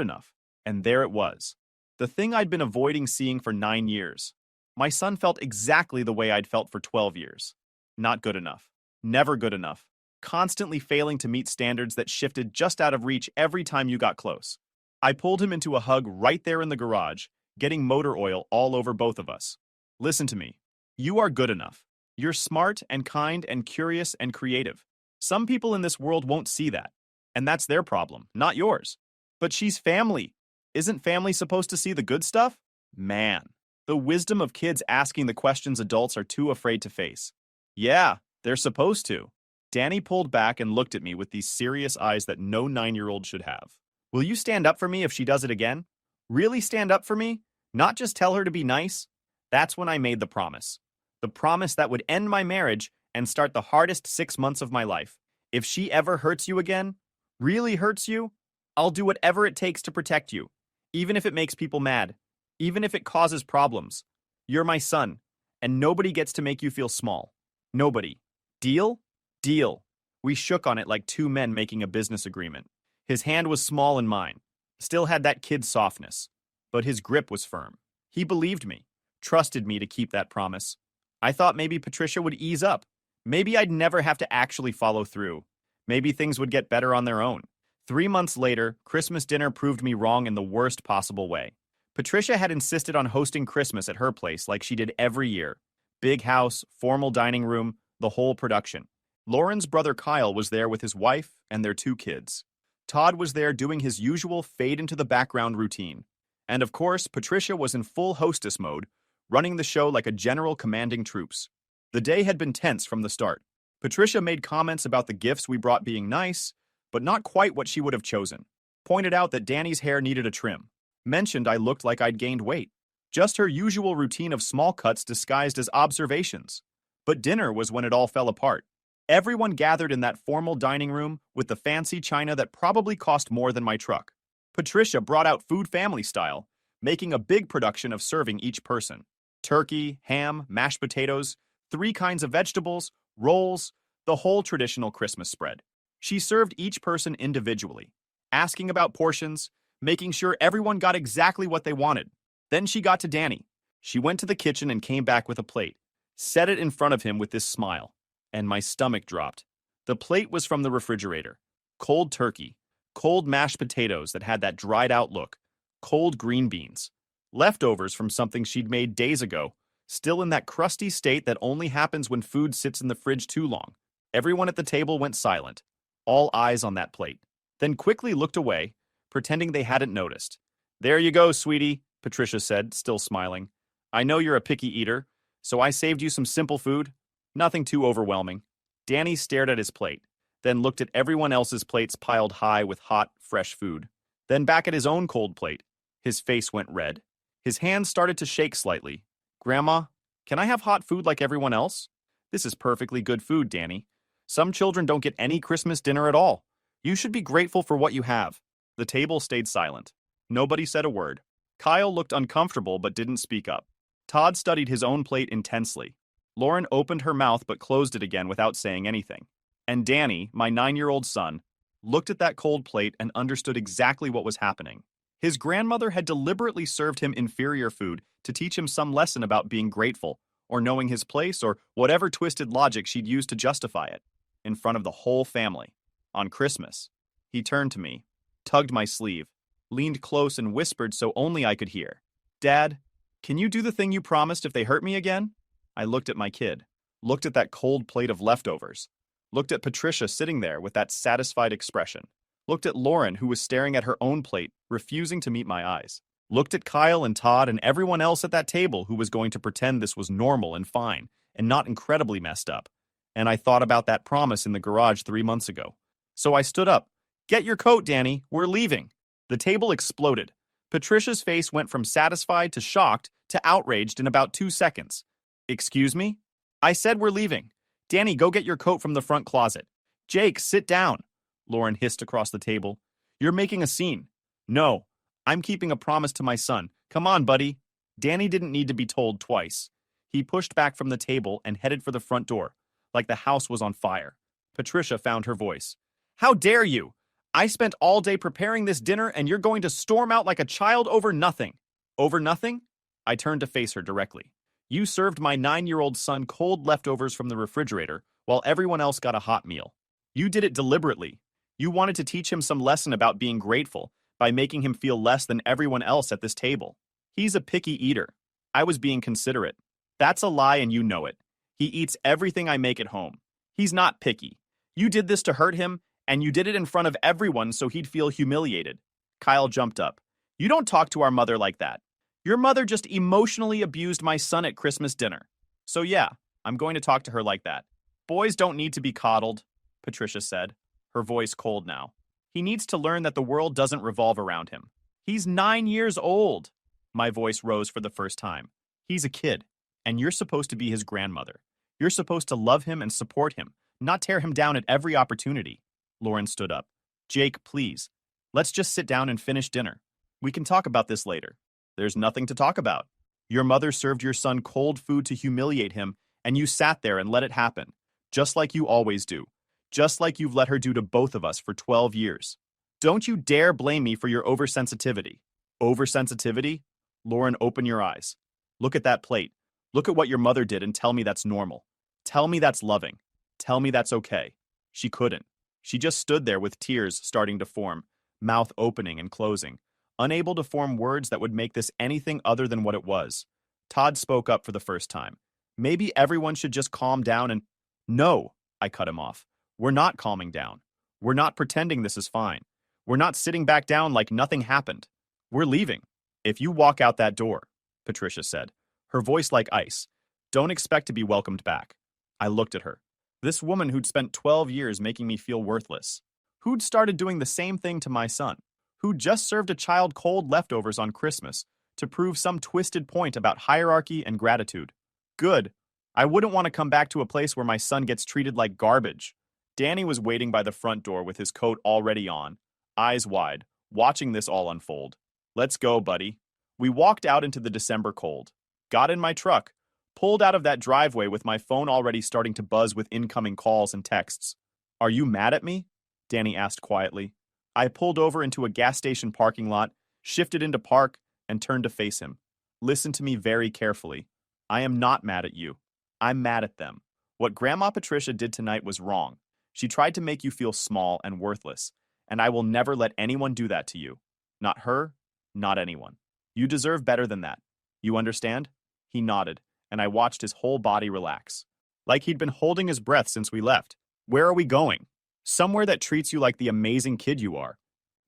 enough." And there it was. The thing I'd been avoiding seeing for 9 years. My son felt exactly the way I'd felt for 12 years. Not good enough. Never good enough. Constantly failing to meet standards that shifted just out of reach every time you got close. I pulled him into a hug right there in the garage, getting motor oil all over both of us. "Listen to me. You are good enough. You're smart and kind and curious and creative. Some people in this world won't see that, and that's their problem, not yours. But she's family. Isn't family supposed to see the good stuff?" Man, the wisdom of kids asking the questions adults are too afraid to face. "Yeah, they're supposed to." Danny pulled back and looked at me with these serious eyes that no 9-year-old should have. "Will you stand up for me if she does it again? Really stand up for me? Not just tell her to be nice?" That's when I made the promise. The promise that would end my marriage and start the hardest 6 months of my life. If she ever hurts you again, really hurts you, I'll do whatever it takes to protect you, even if it makes people mad, even if it causes problems. You're my son, and nobody gets to make you feel small. Nobody. Deal? Deal. We shook on it like two men making a business agreement. His hand was small in mine, still had that kid's softness, but his grip was firm. He believed me, trusted me to keep that promise. I thought maybe Patricia would ease up. Maybe I'd never have to actually follow through. Maybe things would get better on their own. 3 months later, Christmas dinner proved me wrong in the worst possible way. Patricia had insisted on hosting Christmas at her place like she did every year. Big house, formal dining room, the whole production. Lauren's brother Kyle was there with his wife and their 2 kids. Todd was there doing his usual fade-into-the-background routine. And of course, Patricia was in full hostess mode, running the show like a general commanding troops. The day had been tense from the start. Patricia made comments about the gifts we brought being nice, but not quite what she would have chosen. Pointed out that Danny's hair needed a trim. Mentioned I looked like I'd gained weight. Just her usual routine of small cuts disguised as observations. But dinner was when it all fell apart. Everyone gathered in that formal dining room with the fancy china that probably cost more than my truck. Patricia brought out food family style, making a big production of serving each person. Turkey, ham, mashed potatoes, 3 kinds of vegetables, rolls, the whole traditional Christmas spread. She served each person individually. asking about portions, making sure everyone got exactly what they wanted. Then she got to Danny. She went to the kitchen and came back with a plate, set it in front of him with this smile, and my stomach dropped. The plate was from the refrigerator. Cold turkey, cold mashed potatoes that had that dried out look, cold green beans, leftovers from something she'd made days ago, still in that crusty state that only happens when food sits in the fridge too long. Everyone at the table went silent, all eyes on that plate, then quickly looked away, pretending they hadn't noticed. "There you go, sweetie," Patricia said, still smiling. "I know you're a picky eater, so I saved you some simple food. Nothing too overwhelming." Danny stared at his plate, then looked at everyone else's plates piled high with hot, fresh food. Then back at his own cold plate. His face went red. His hands started to shake slightly. "Grandma, can I have hot food like everyone else?" "This is perfectly good food, Danny. Some children don't get any Christmas dinner at all. You should be grateful for what you have." The table stayed silent. Nobody said a word. Kyle looked uncomfortable but didn't speak up. Todd studied his own plate intensely. Lauren opened her mouth but closed it again without saying anything. And Danny, my 9-year-old son, looked at that cold plate and understood exactly what was happening. His grandmother had deliberately served him inferior food to teach him some lesson about being grateful, or knowing his place, or whatever twisted logic she'd used to justify it, in front of the whole family. On Christmas. He turned to me, tugged my sleeve, leaned close and whispered so only I could hear. "Dad, can you do the thing you promised if they hurt me again?" I looked at my kid, looked at that cold plate of leftovers, looked at Patricia sitting there with that satisfied expression, looked at Lauren who was staring at her own plate, refusing to meet my eyes, looked at Kyle and Todd and everyone else at that table who was going to pretend this was normal and fine and not incredibly messed up, and I thought about that promise in the garage 3 months ago. So I stood up. "Get your coat, Danny. We're leaving." The table exploded. Patricia's face went from satisfied to shocked to outraged in about 2 seconds. "Excuse me?" "I said we're leaving. Danny, go get your coat from the front closet." "Jake, sit down," Lauren hissed across the table. "You're making a scene." "No, I'm keeping a promise to my son. Come on, buddy." Danny didn't need to be told twice. He pushed back from the table and headed for the front door, like the house was on fire. Patricia found her voice. "How dare you? I spent all day preparing this dinner and you're going to storm out like a child over nothing." "Over nothing?" I turned to face her directly. "You served my 9-year-old son cold leftovers from the refrigerator while everyone else got a hot meal. You did it deliberately. You wanted to teach him some lesson about being grateful by making him feel less than everyone else at this table. He's a picky eater. I was being considerate. That's a lie and you know it. He eats everything I make at home. He's not picky. You did this to hurt him, and you did it in front of everyone so he'd feel humiliated." Kyle jumped up. "You don't talk to our mother like that. Your mother just emotionally abused my son at Christmas dinner. So yeah, I'm going to talk to her like that." "Boys don't need to be coddled," Patricia said, her voice cold now. "He needs to learn that the world doesn't revolve around him. He's 9 years old." My voice rose for the first time. "He's a kid, and you're supposed to be his grandmother. You're supposed to love him and support him, not tear him down at every opportunity." Lauren stood up. "Jake, please. Let's just sit down and finish dinner. We can talk about this later." "There's nothing to talk about. Your mother served your son cold food to humiliate him, and you sat there and let it happen, just like you always do, just like you've let her do to both of us for 12 years. Don't you dare blame me for your oversensitivity." "Oversensitivity?" Lauren, open your eyes. Look at that plate. Look at what your mother did and tell me that's normal. Tell me that's loving. Tell me that's okay. She couldn't. She just stood there with tears starting to form, mouth opening and closing, unable to form words that would make this anything other than what it was. Todd spoke up for the first time. "Maybe everyone should just calm down and—" "No," I cut him off. "We're not calming down. We're not pretending this is fine. We're not sitting back down like nothing happened. We're leaving. If you walk out that door," Patricia said, her voice like ice, "don't expect to be welcomed back." I looked at her. This woman who'd spent 12 years making me feel worthless. Who'd started doing the same thing to my son. Who'd just served a child cold leftovers on Christmas to prove some twisted point about hierarchy and gratitude. Good. I wouldn't want to come back to a place where my son gets treated like garbage. Danny was waiting by the front door with his coat already on, eyes wide, watching this all unfold. "Let's go, buddy." We walked out into the December cold, got in my truck, pulled out of that driveway with my phone already starting to buzz with incoming calls and texts. "Are you mad at me?" Danny asked quietly. I pulled over into a gas station parking lot, shifted into park, and turned to face him. Listen to me very carefully. I am not mad at you. I'm mad at them. What Grandma Patricia did tonight was wrong. She tried to make you feel small and worthless, and I will never let anyone do that to you. Not her, not anyone. You deserve better than that. You understand? He nodded, and I watched his whole body relax. Like he'd been holding his breath since we left. Where are we going? Somewhere that treats you like the amazing kid you are.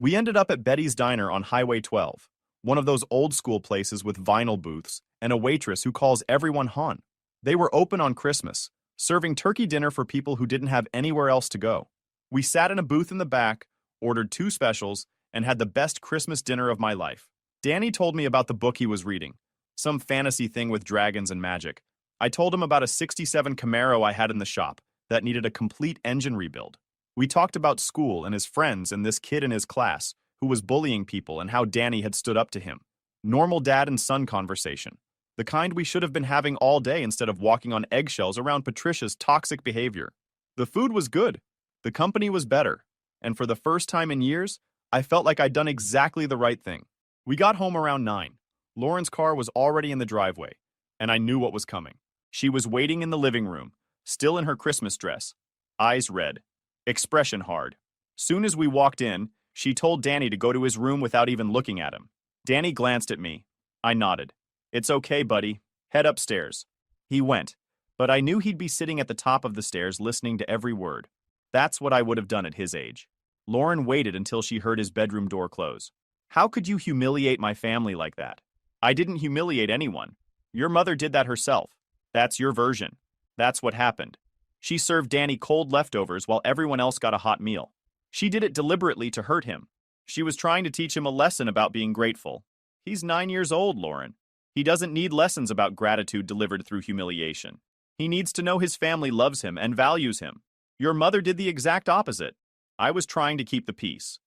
We ended up at Betty's Diner on Highway 12, one of those old school places with vinyl booths and a waitress who calls everyone hon. They were open on Christmas, serving turkey dinner for people who didn't have anywhere else to go. We sat in a booth in the back, ordered 2 specials, and had the best Christmas dinner of my life. Danny told me about the book he was reading, some fantasy thing with dragons and magic. I told him about a '67 Camaro I had in the shop that needed a complete engine rebuild. We talked about school and his friends and this kid in his class who was bullying people and how Danny had stood up to him. Normal dad and son conversation. The kind we should have been having all day instead of walking on eggshells around Patricia's toxic behavior. The food was good. The company was better. And for the first time in years, I felt like I'd done exactly the right thing. We got home around 9. Lauren's car was already in the driveway, and I knew what was coming. She was waiting in the living room, still in her Christmas dress, eyes red, expression hard. Soon as we walked in, she told Danny to go to his room without even looking at him. Danny glanced at me. I nodded. It's okay, buddy. Head upstairs. He went, but I knew he'd be sitting at the top of the stairs listening to every word. That's what I would have done at his age. Lauren waited until she heard his bedroom door close. How could you humiliate my family like that? I didn't humiliate anyone. Your mother did that herself. That's your version. That's what happened. She served Danny cold leftovers while everyone else got a hot meal. She did it deliberately to hurt him. She was trying to teach him a lesson about being grateful. He's 9 years old, Lauren. He doesn't need lessons about gratitude delivered through humiliation. He needs to know his family loves him and values him. Your mother did the exact opposite. I was trying to keep the peace.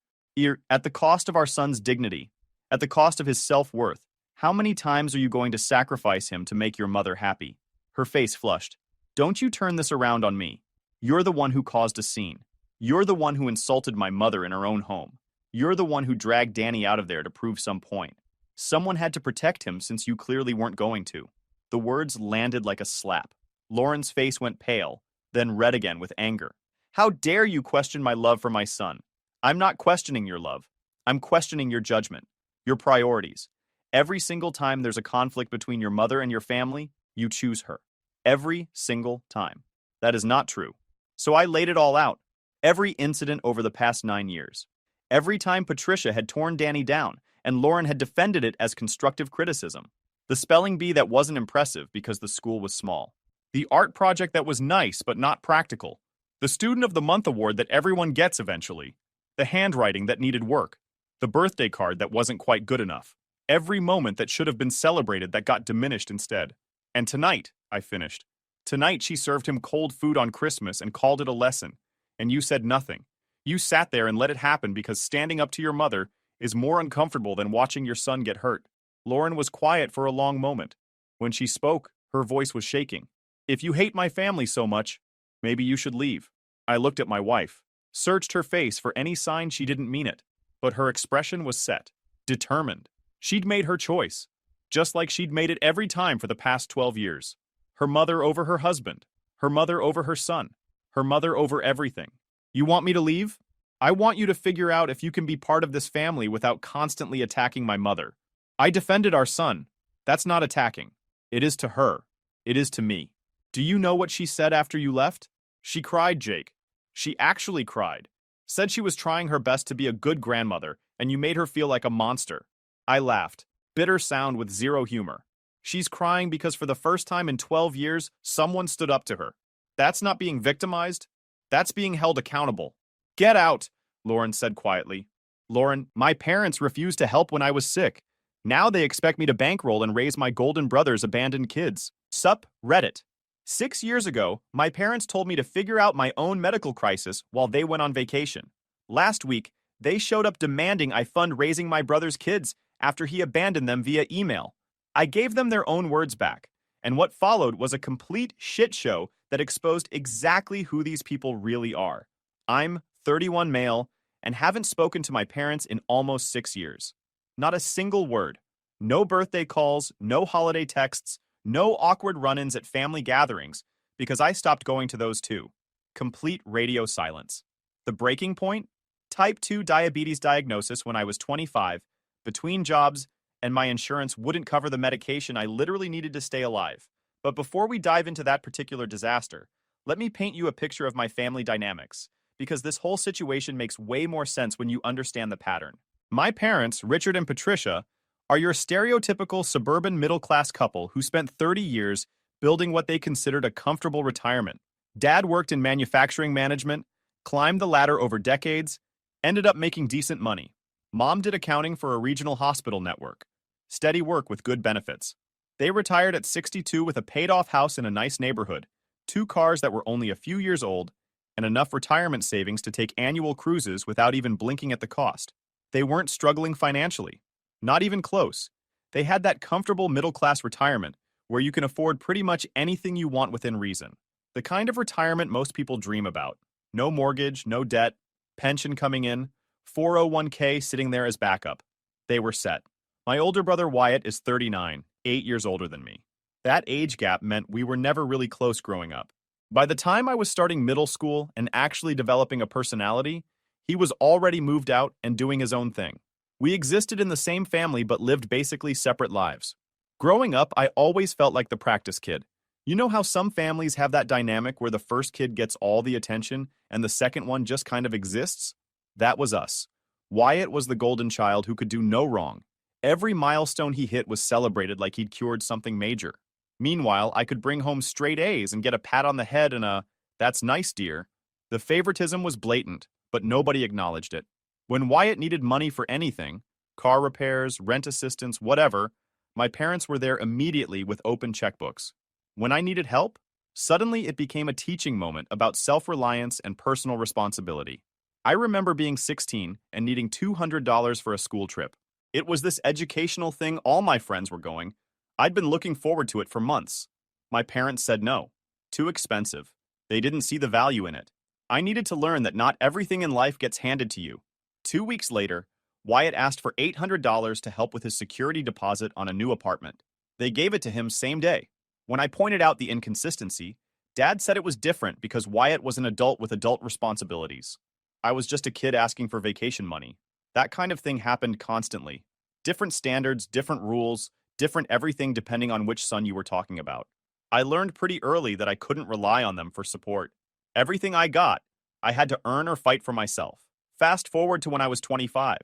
At the cost of our son's dignity, at the cost of his self-worth, how many times are you going to sacrifice him to make your mother happy? Her face flushed. Don't you turn this around on me. You're the one who caused a scene. You're the one who insulted my mother in her own home. You're the one who dragged Danny out of there to prove some point. Someone had to protect him since you clearly weren't going to. The words landed like a slap. Lauren's face went pale, then red again with anger. How dare you question my love for my son? I'm not questioning your love. I'm questioning your judgment, your priorities. Every single time there's a conflict between your mother and your family, you choose her. Every single time. That is not true. So I laid it all out. Every incident over the past 9 years. Every time Patricia had torn Danny down, and Lauren had defended it as constructive criticism. The spelling bee that wasn't impressive because the school was small. The art project that was nice but not practical. The Student of the Month award that everyone gets eventually. The handwriting that needed work. The birthday card that wasn't quite good enough. Every moment that should have been celebrated that got diminished instead. And tonight, I finished. Tonight she served him cold food on Christmas and called it a lesson. And you said nothing. You sat there and let it happen because standing up to your mother is more uncomfortable than watching your son get hurt. Lauren was quiet for a long moment. When she spoke, her voice was shaking. If you hate my family so much, maybe you should leave. I looked at my wife, searched her face for any sign she didn't mean it, but her expression was set, determined. She'd made her choice, just like she'd made it every time for the past 12 years. Her mother over her husband, her mother over her son, her mother over everything. You want me to leave? I want you to figure out if you can be part of this family without constantly attacking my mother. I defended our son. That's not attacking. It is to her. It is to me. Do you know what she said after you left? She cried, Jake. She actually cried. Said she was trying her best to be a good grandmother, and you made her feel like a monster. I laughed. Bitter sound with zero humor. She's crying because for the first time in 12 years, someone stood up to her. That's not being victimized. That's being held accountable. Get out, Lauren said quietly. Lauren, my parents refused to help when I was sick. Now they expect me to bankroll and raise my golden brother's abandoned kids. Sup, Reddit. 6 years ago, my parents told me to figure out my own medical crisis while they went on vacation. Last week, they showed up demanding I fund raising my brother's kids after he abandoned them via email. I gave them their own words back, and what followed was a complete shit show that exposed exactly who these people really are. I'm 31 male, and haven't spoken to my parents in almost 6 years. Not a single word. No birthday calls, no holiday texts, no awkward run-ins at family gatherings, because I stopped going to those too. Complete radio silence. The breaking point? Type 2 diabetes diagnosis when I was 25, between jobs, and my insurance wouldn't cover the medication I literally needed to stay alive. But before we dive into that particular disaster, let me paint you a picture of my family dynamics, because this whole situation makes way more sense when you understand the pattern. My parents, Richard and Patricia, are your stereotypical suburban middle-class couple who spent 30 years building what they considered a comfortable retirement. Dad worked in manufacturing management, climbed the ladder over decades, ended up making decent money. Mom did accounting for a regional hospital network. Steady work with good benefits. They retired at 62 with a paid-off house in a nice neighborhood, 2 cars that were only a few years old, and enough retirement savings to take annual cruises without even blinking at the cost. They weren't struggling financially. Not even close. They had that comfortable middle-class retirement where you can afford pretty much anything you want within reason. The kind of retirement most people dream about. No mortgage, no debt, pension coming in, 401k sitting there as backup. They were set. My older brother Wyatt is 39, 8 years older than me. That age gap meant we were never really close growing up. By the time I was starting middle school and actually developing a personality, he was already moved out and doing his own thing. We existed in the same family but lived basically separate lives. Growing up, I always felt like the practice kid. You know how some families have that dynamic where the first kid gets all the attention and the second one just kind of exists? That was us. Wyatt was the golden child who could do no wrong. Every milestone he hit was celebrated like he'd cured something major. Meanwhile, I could bring home straight A's and get a pat on the head and a, "That's nice, dear." The favoritism was blatant, but nobody acknowledged it. When Wyatt needed money for anything, car repairs, rent assistance, whatever, my parents were there immediately with open checkbooks. When I needed help, suddenly it became a teaching moment about self-reliance and personal responsibility. I remember being 16 and needing $200 for a school trip. It was this educational thing all my friends were going. I'd been looking forward to it for months. My parents said no. Too expensive. They didn't see the value in it. I needed to learn that not everything in life gets handed to you. 2 weeks later, Wyatt asked for $800 to help with his security deposit on a new apartment. They gave it to him same day. When I pointed out the inconsistency, Dad said it was different because Wyatt was an adult with adult responsibilities. I was just a kid asking for vacation money. That kind of thing happened constantly. Different standards, different rules, different everything depending on which son you were talking about. I learned pretty early that I couldn't rely on them for support. Everything I got, I had to earn or fight for myself. Fast forward to when I was 25.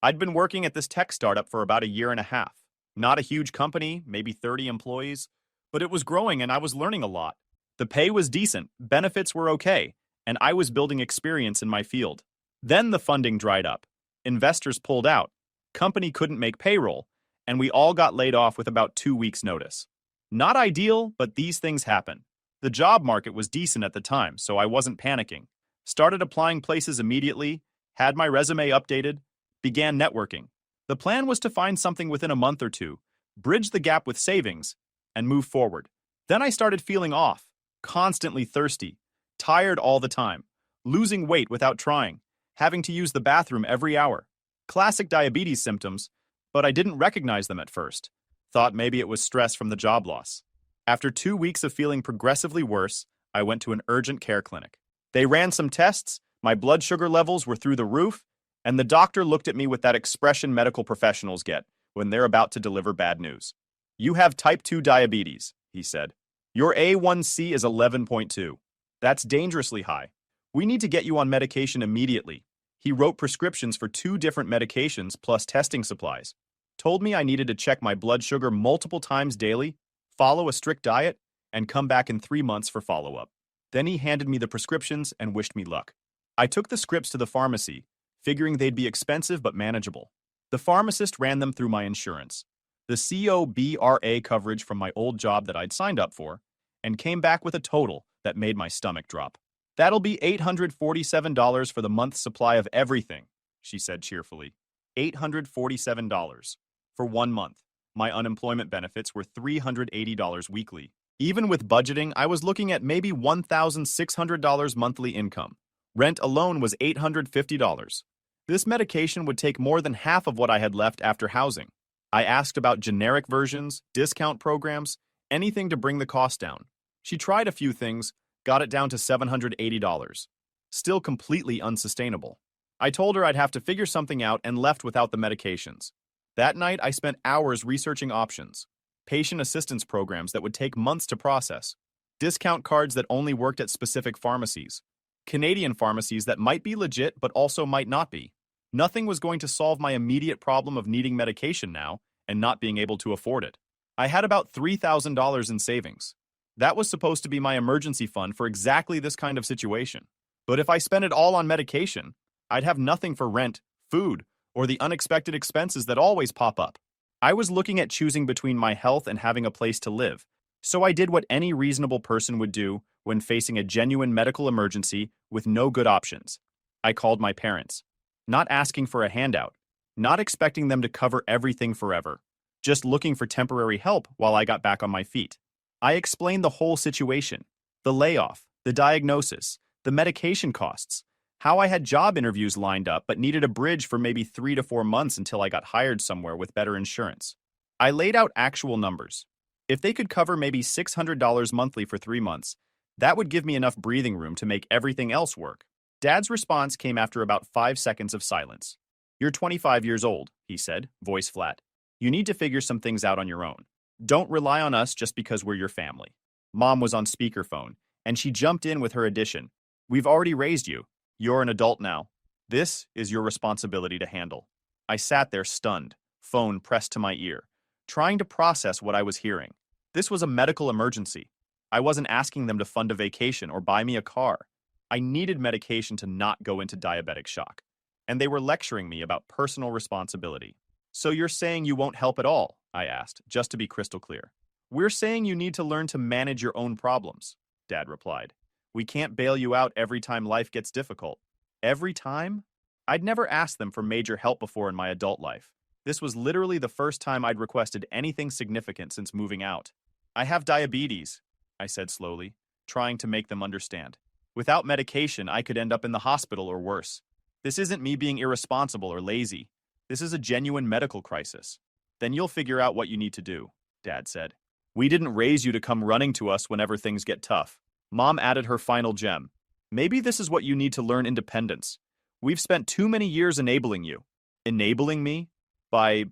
I'd been working at this tech startup for about a year and a half. Not a huge company, maybe 30 employees, but it was growing and I was learning a lot. The pay was decent, benefits were okay, and I was building experience in my field. Then the funding dried up. Investors pulled out. Company couldn't make payroll, and we all got laid off with about 2 weeks' notice. Not ideal, but these things happen. The job market was decent at the time, so I wasn't panicking. Started applying places immediately, had my resume updated, began networking. The plan was to find something within a month or two, bridge the gap with savings, and move forward. Then I started feeling off, constantly thirsty, tired all the time, losing weight without trying, having to use the bathroom every hour. Classic diabetes symptoms, but I didn't recognize them at first. Thought maybe it was stress from the job loss. After 2 weeks of feeling progressively worse, I went to an urgent care clinic. They ran some tests, my blood sugar levels were through the roof, and the doctor looked at me with that expression medical professionals get when they're about to deliver bad news. "You have type 2 diabetes," he said. "Your A1C is 11.2. That's dangerously high. We need to get you on medication immediately." He wrote prescriptions for 2 different medications plus testing supplies. Told me I needed to check my blood sugar multiple times daily, follow a strict diet, and come back in 3 months for follow-up. Then he handed me the prescriptions and wished me luck. I took the scripts to the pharmacy, figuring they'd be expensive but manageable. The pharmacist ran them through my insurance, the COBRA coverage from my old job that I'd signed up for, and came back with a total that made my stomach drop. "That'll be $847 for the month's supply of everything," she said cheerfully. $847 for 1 month. My unemployment benefits were $380 weekly. Even with budgeting, I was looking at maybe $1,600 monthly income. Rent alone was $850. This medication would take more than half of what I had left after housing. I asked about generic versions, discount programs, anything to bring the cost down. She tried a few things, got it down to $780. Still completely unsustainable. I told her I'd have to figure something out and left without the medications. That night, I spent hours researching options. Patient assistance programs that would take months to process. Discount cards that only worked at specific pharmacies. Canadian pharmacies that might be legit but also might not be. Nothing was going to solve my immediate problem of needing medication now and not being able to afford it. I had about $3,000 in savings. That was supposed to be my emergency fund for exactly this kind of situation. But if I spent it all on medication, I'd have nothing for rent, food, or the unexpected expenses that always pop up. I was looking at choosing between my health and having a place to live, so I did what any reasonable person would do when facing a genuine medical emergency with no good options. I called my parents, not asking for a handout, not expecting them to cover everything forever, just looking for temporary help while I got back on my feet. I explained the whole situation, the layoff, the diagnosis, the medication costs, how I had job interviews lined up but needed a bridge for maybe 3 to 4 months until I got hired somewhere with better insurance. I laid out actual numbers. If they could cover maybe $600 monthly for 3 months, that would give me enough breathing room to make everything else work. Dad's response came after about 5 seconds of silence. "You're 25 years old," he said, voice flat. "You need to figure some things out on your own. Don't rely on us just because we're your family." Mom was on speakerphone, and she jumped in with her addition. "We've already raised you. You're an adult now. This is your responsibility to handle." I sat there stunned, phone pressed to my ear, trying to process what I was hearing. This was a medical emergency. I wasn't asking them to fund a vacation or buy me a car. I needed medication to not go into diabetic shock. And they were lecturing me about personal responsibility. "So you're saying you won't help at all?" I asked, just to be crystal clear. "We're saying you need to learn to manage your own problems," Dad replied. "We can't bail you out every time life gets difficult." Every time? I'd never asked them for major help before in my adult life. This was literally the first time I'd requested anything significant since moving out. "I have diabetes," I said slowly, trying to make them understand. "Without medication, I could end up in the hospital or worse. This isn't me being irresponsible or lazy. This is a genuine medical crisis." "Then you'll figure out what you need to do," Dad said. "We didn't raise you to come running to us whenever things get tough." Mom added her final gem. "Maybe this is what you need to learn: independence. We've spent too many years enabling you." Enabling me? By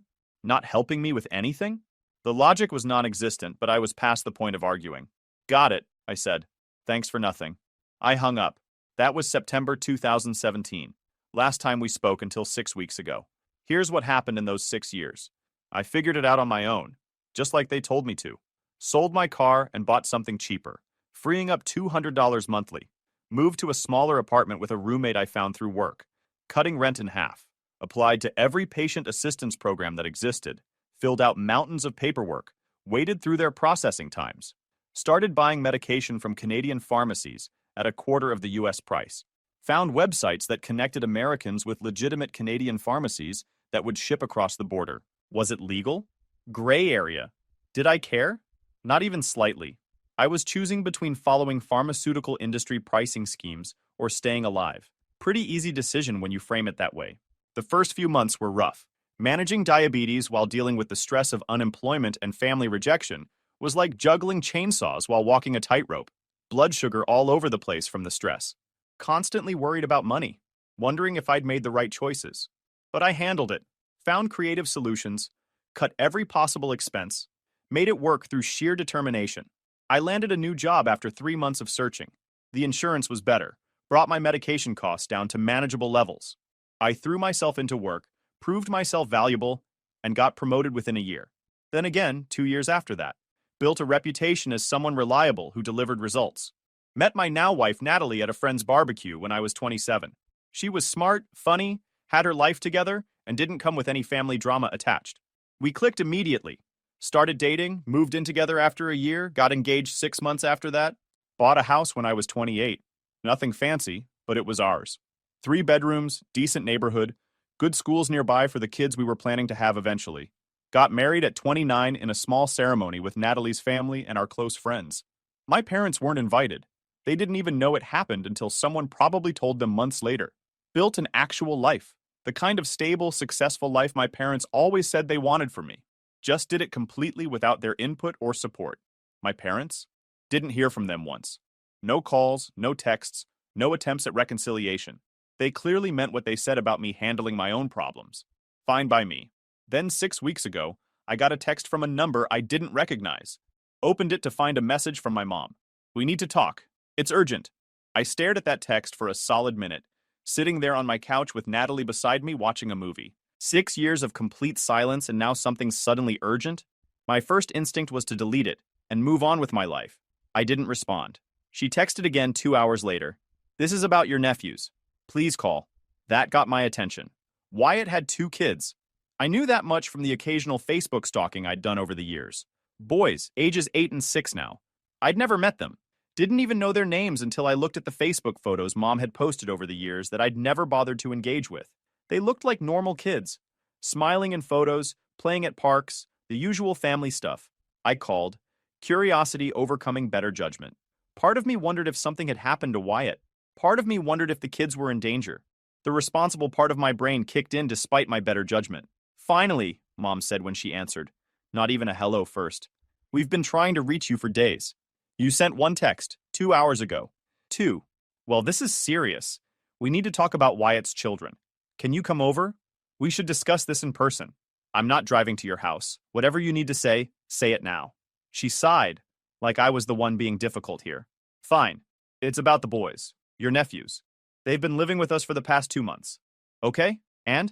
not helping me with anything? The logic was non-existent, but I was past the point of arguing. "Got it," I said. "Thanks for nothing." I hung up. That was September 2017. Last time we spoke until 6 weeks ago. Here's what happened in those 6 years. I figured it out on my own, just like they told me to. Sold my car and bought something cheaper, freeing up $200 monthly. Moved to a smaller apartment with a roommate I found through work, cutting rent in half. Applied to every patient assistance program that existed, filled out mountains of paperwork, waited through their processing times. Started buying medication from Canadian pharmacies at a quarter of the US price. Found websites that connected Americans with legitimate Canadian pharmacies that would ship across the border. Was it legal? Gray area. Did I care? Not even slightly. I was choosing between following pharmaceutical industry pricing schemes or staying alive. Pretty easy decision when you frame it that way. The first few months were rough. Managing diabetes while dealing with the stress of unemployment and family rejection was like juggling chainsaws while walking a tightrope. Blood sugar all over the place from the stress. Constantly worried about money, wondering if I'd made the right choices. But I handled it, found creative solutions, cut every possible expense, made it work through sheer determination. I landed a new job after 3 months of searching. The insurance was better, brought my medication costs down to manageable levels. I threw myself into work, proved myself valuable, and got promoted within a year. Then again, 2 years after that. Built a reputation as someone reliable who delivered results. Met my now wife Natalie at a friend's barbecue when I was 27. She was smart, funny, had her life together, and didn't come with any family drama attached. We clicked immediately. Started dating, moved in together after a year, got engaged 6 months after that. Bought a house when I was 28. Nothing fancy, but it was ours. 3 bedrooms, decent neighborhood, good schools nearby for the kids we were planning to have eventually. Got married at 29 in a small ceremony with Natalie's family and our close friends. My parents weren't invited. They didn't even know it happened until someone probably told them months later. Built an actual life. The kind of stable, successful life my parents always said they wanted for me. Just did it completely without their input or support. My parents? Didn't hear from them once. No calls, no texts, no attempts at reconciliation. They clearly meant what they said about me handling my own problems. Fine by me. Then 6 weeks ago, I got a text from a number I didn't recognize. Opened it to find a message from my mom. We need to talk. It's urgent. I stared at that text for a solid minute, sitting there on my couch with Natalie beside me watching a movie. 6 years of complete silence and now something suddenly urgent? My first instinct was to delete it and move on with my life. I didn't respond. She texted again 2 hours later. This is about your nephews. Please call. That got my attention. Wyatt had 2 kids. I knew that much from the occasional Facebook stalking I'd done over the years. Boys, ages 8 and 6 now. I'd never met them. Didn't even know their names until I looked at the Facebook photos Mom had posted over the years that I'd never bothered to engage with. They looked like normal kids. Smiling in photos, playing at parks, the usual family stuff. I called. Curiosity overcoming better judgment. Part of me wondered if something had happened to Wyatt. Part of me wondered if the kids were in danger. The responsible part of my brain kicked in despite my better judgment. Finally, Mom said when she answered. Not even a hello first. We've been trying to reach you for days. You sent one text, 2 hours ago. 2. Well, this is serious. We need to talk about Wyatt's children. Can you come over? We should discuss this in person. I'm not driving to your house. Whatever you need to say it now. She sighed, like I was the one being difficult here. Fine. It's about the boys. Your nephews. They've been living with us for the past 2 months. Okay? And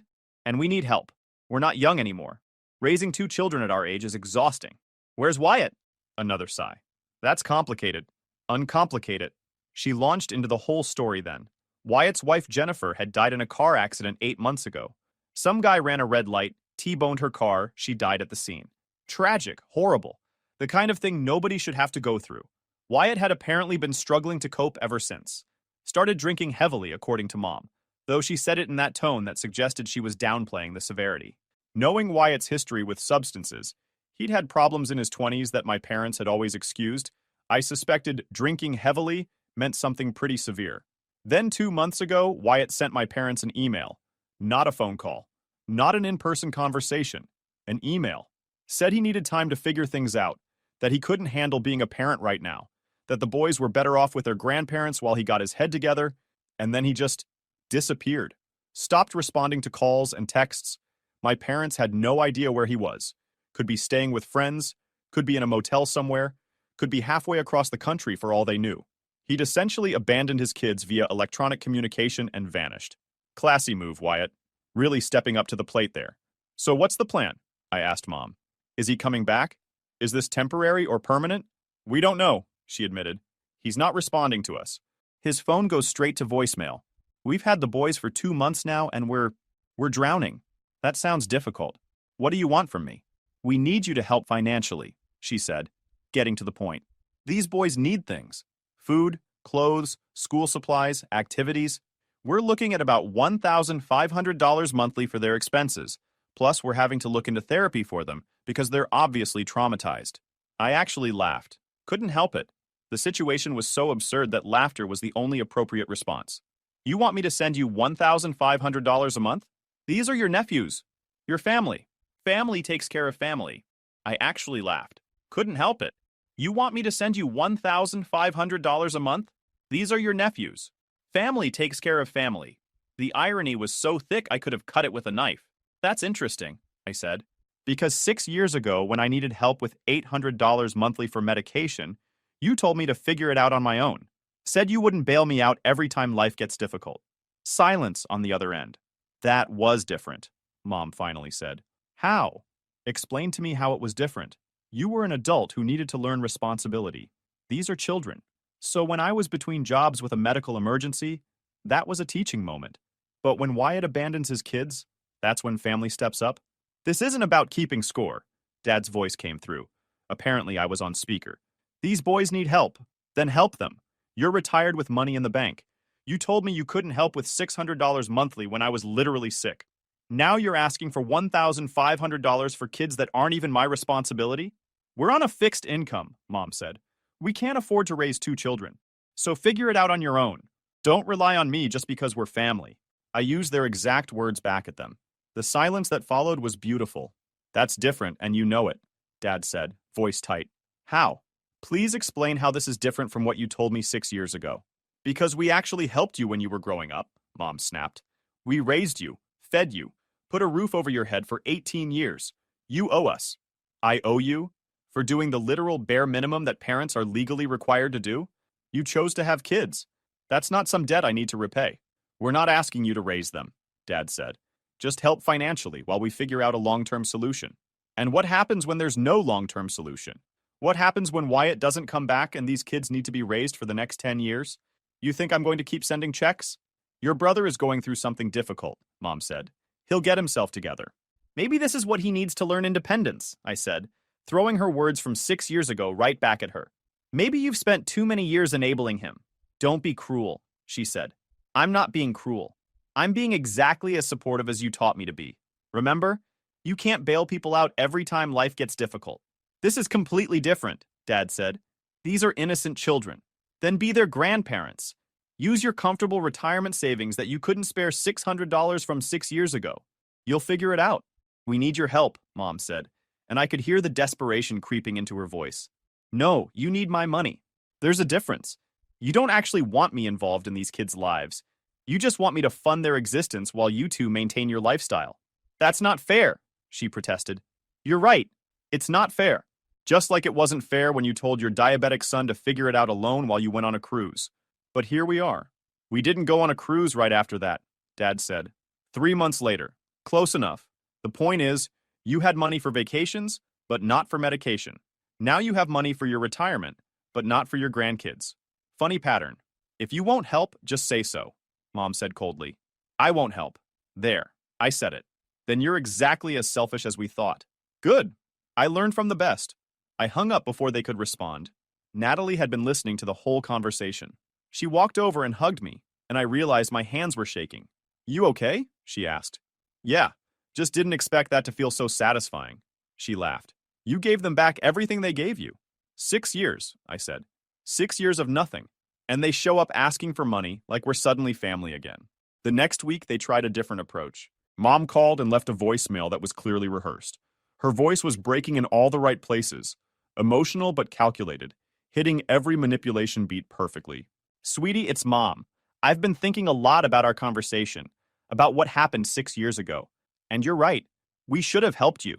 we need help. We're not young anymore. Raising 2 children at our age is exhausting. Where's Wyatt? Another sigh. That's complicated. Uncomplicate it. She launched into the whole story then. Wyatt's wife Jennifer had died in a car accident 8 months ago. Some guy ran a red light, T-boned her car, she died at the scene. Tragic, horrible. The kind of thing nobody should have to go through. Wyatt had apparently been struggling to cope ever since. Started drinking heavily, according to Mom, though she said it in that tone that suggested she was downplaying the severity. Knowing Wyatt's history with substances, he'd had problems in his 20s that my parents had always excused. I suspected drinking heavily meant something pretty severe. Then 2 months ago, Wyatt sent my parents an email. Not a phone call. Not an in-person conversation. An email. Said he needed time to figure things out, that he couldn't handle being a parent right now, that the boys were better off with their grandparents while he got his head together, and then he just disappeared. Stopped responding to calls and texts. My parents had no idea where he was. Could be staying with friends, could be in a motel somewhere, could be halfway across the country for all they knew. He'd essentially abandoned his kids via electronic communication and vanished. Classy move, Wyatt. Really stepping up to the plate there. So what's the plan? I asked Mom. Is he coming back? Is this temporary or permanent? We don't know, she admitted. He's not responding to us. His phone goes straight to voicemail. We've had the boys for 2 months now and we're drowning. That sounds difficult. What do you want from me? We need you to help financially, she said, getting to the point. These boys need things. Food, clothes, school supplies, activities. We're looking at about $1,500 monthly for their expenses. Plus, we're having to look into therapy for them because they're obviously traumatized. I actually laughed. Couldn't help it. The situation was so absurd that laughter was the only appropriate response. You want me to send you $1,500 a month? These are your nephews. Your family. Family takes care of family. I actually laughed. Couldn't help it. You want me to send you $1,500 a month? These are your nephews. Family takes care of family. The irony was so thick I could have cut it with a knife. That's interesting, I said. Because 6 years ago, when I needed help with $800 monthly for medication, you told me to figure it out on my own. Said you wouldn't bail me out every time life gets difficult. Silence on the other end. That was different, Mom finally said. How? Explain to me how it was different. You were an adult who needed to learn responsibility. These are children. So when I was between jobs with a medical emergency, that was a teaching moment. But when Wyatt abandons his kids, that's when family steps up. This isn't about keeping score. Dad's voice came through. Apparently I was on speaker. These boys need help. Then help them. You're retired with money in the bank. You told me you couldn't help with $600 monthly when I was literally sick. Now you're asking for $1,500 for kids that aren't even my responsibility? We're on a fixed income, Mom said. We can't afford to raise 2 children. So figure it out on your own. Don't rely on me just because we're family. I used their exact words back at them. The silence that followed was beautiful. That's different, and you know it, Dad said, voice tight. How? Please explain how this is different from what you told me 6 years ago. Because we actually helped you when you were growing up, Mom snapped. We raised you, fed you, put a roof over your head for 18 years. You owe us. I owe you? For doing the literal bare minimum that parents are legally required to do? You chose to have kids. That's not some debt I need to repay. We're not asking you to raise them, Dad said. Just help financially while we figure out a long-term solution. And what happens when there's no long-term solution? What happens when Wyatt doesn't come back and these kids need to be raised for the next 10 years? You think I'm going to keep sending checks? Your brother is going through something difficult, Mom said. He'll get himself together. Maybe this is what he needs to learn independence, I said, throwing her words from 6 years ago right back at her. Maybe you've spent too many years enabling him. Don't be cruel, she said. I'm not being cruel. I'm being exactly as supportive as you taught me to be. Remember? You can't bail people out every time life gets difficult. This is completely different, Dad said. These are innocent children. Then be their grandparents. Use your comfortable retirement savings that you couldn't spare $600 from 6 years ago. You'll figure it out. We need your help, Mom said, and I could hear the desperation creeping into her voice. No, you need my money. There's a difference. You don't actually want me involved in these kids' lives. You just want me to fund their existence while you two maintain your lifestyle. That's not fair, she protested. You're right. It's not fair. Just like it wasn't fair when you told your diabetic son to figure it out alone while you went on a cruise. But here we are. We didn't go on a cruise right after that, Dad said. 3 months later. Close enough. The point is, you had money for vacations, but not for medication. Now you have money for your retirement, but not for your grandkids. Funny pattern. If you won't help, just say so, Mom said coldly. I won't help. There. I said it. Then you're exactly as selfish as we thought. Good. I learned from the best. I hung up before they could respond. Natalie had been listening to the whole conversation. She walked over and hugged me, and I realized my hands were shaking. You okay? She asked. Yeah, just didn't expect that to feel so satisfying. She laughed. You gave them back everything they gave you. 6 years, I said. 6 years of nothing. And they show up asking for money like we're suddenly family again. The next week, they tried a different approach. Mom called and left a voicemail that was clearly rehearsed. Her voice was breaking in all the right places, emotional but calculated, hitting every manipulation beat perfectly. Sweetie, it's Mom. I've been thinking a lot about our conversation, about what happened 6 years ago. And you're right. We should have helped you.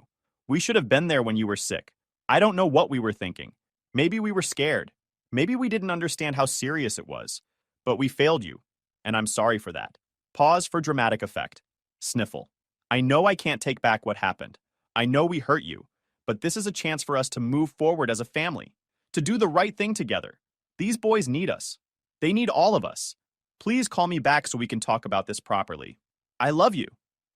We should have been there when you were sick. I don't know what we were thinking. Maybe we were scared. Maybe we didn't understand how serious it was. But we failed you, and I'm sorry for that. Pause for dramatic effect. Sniffle. I know I can't take back what happened. I know we hurt you, but this is a chance for us to move forward as a family, to do the right thing together. These boys need us. They need all of us. Please call me back so we can talk about this properly. I love you.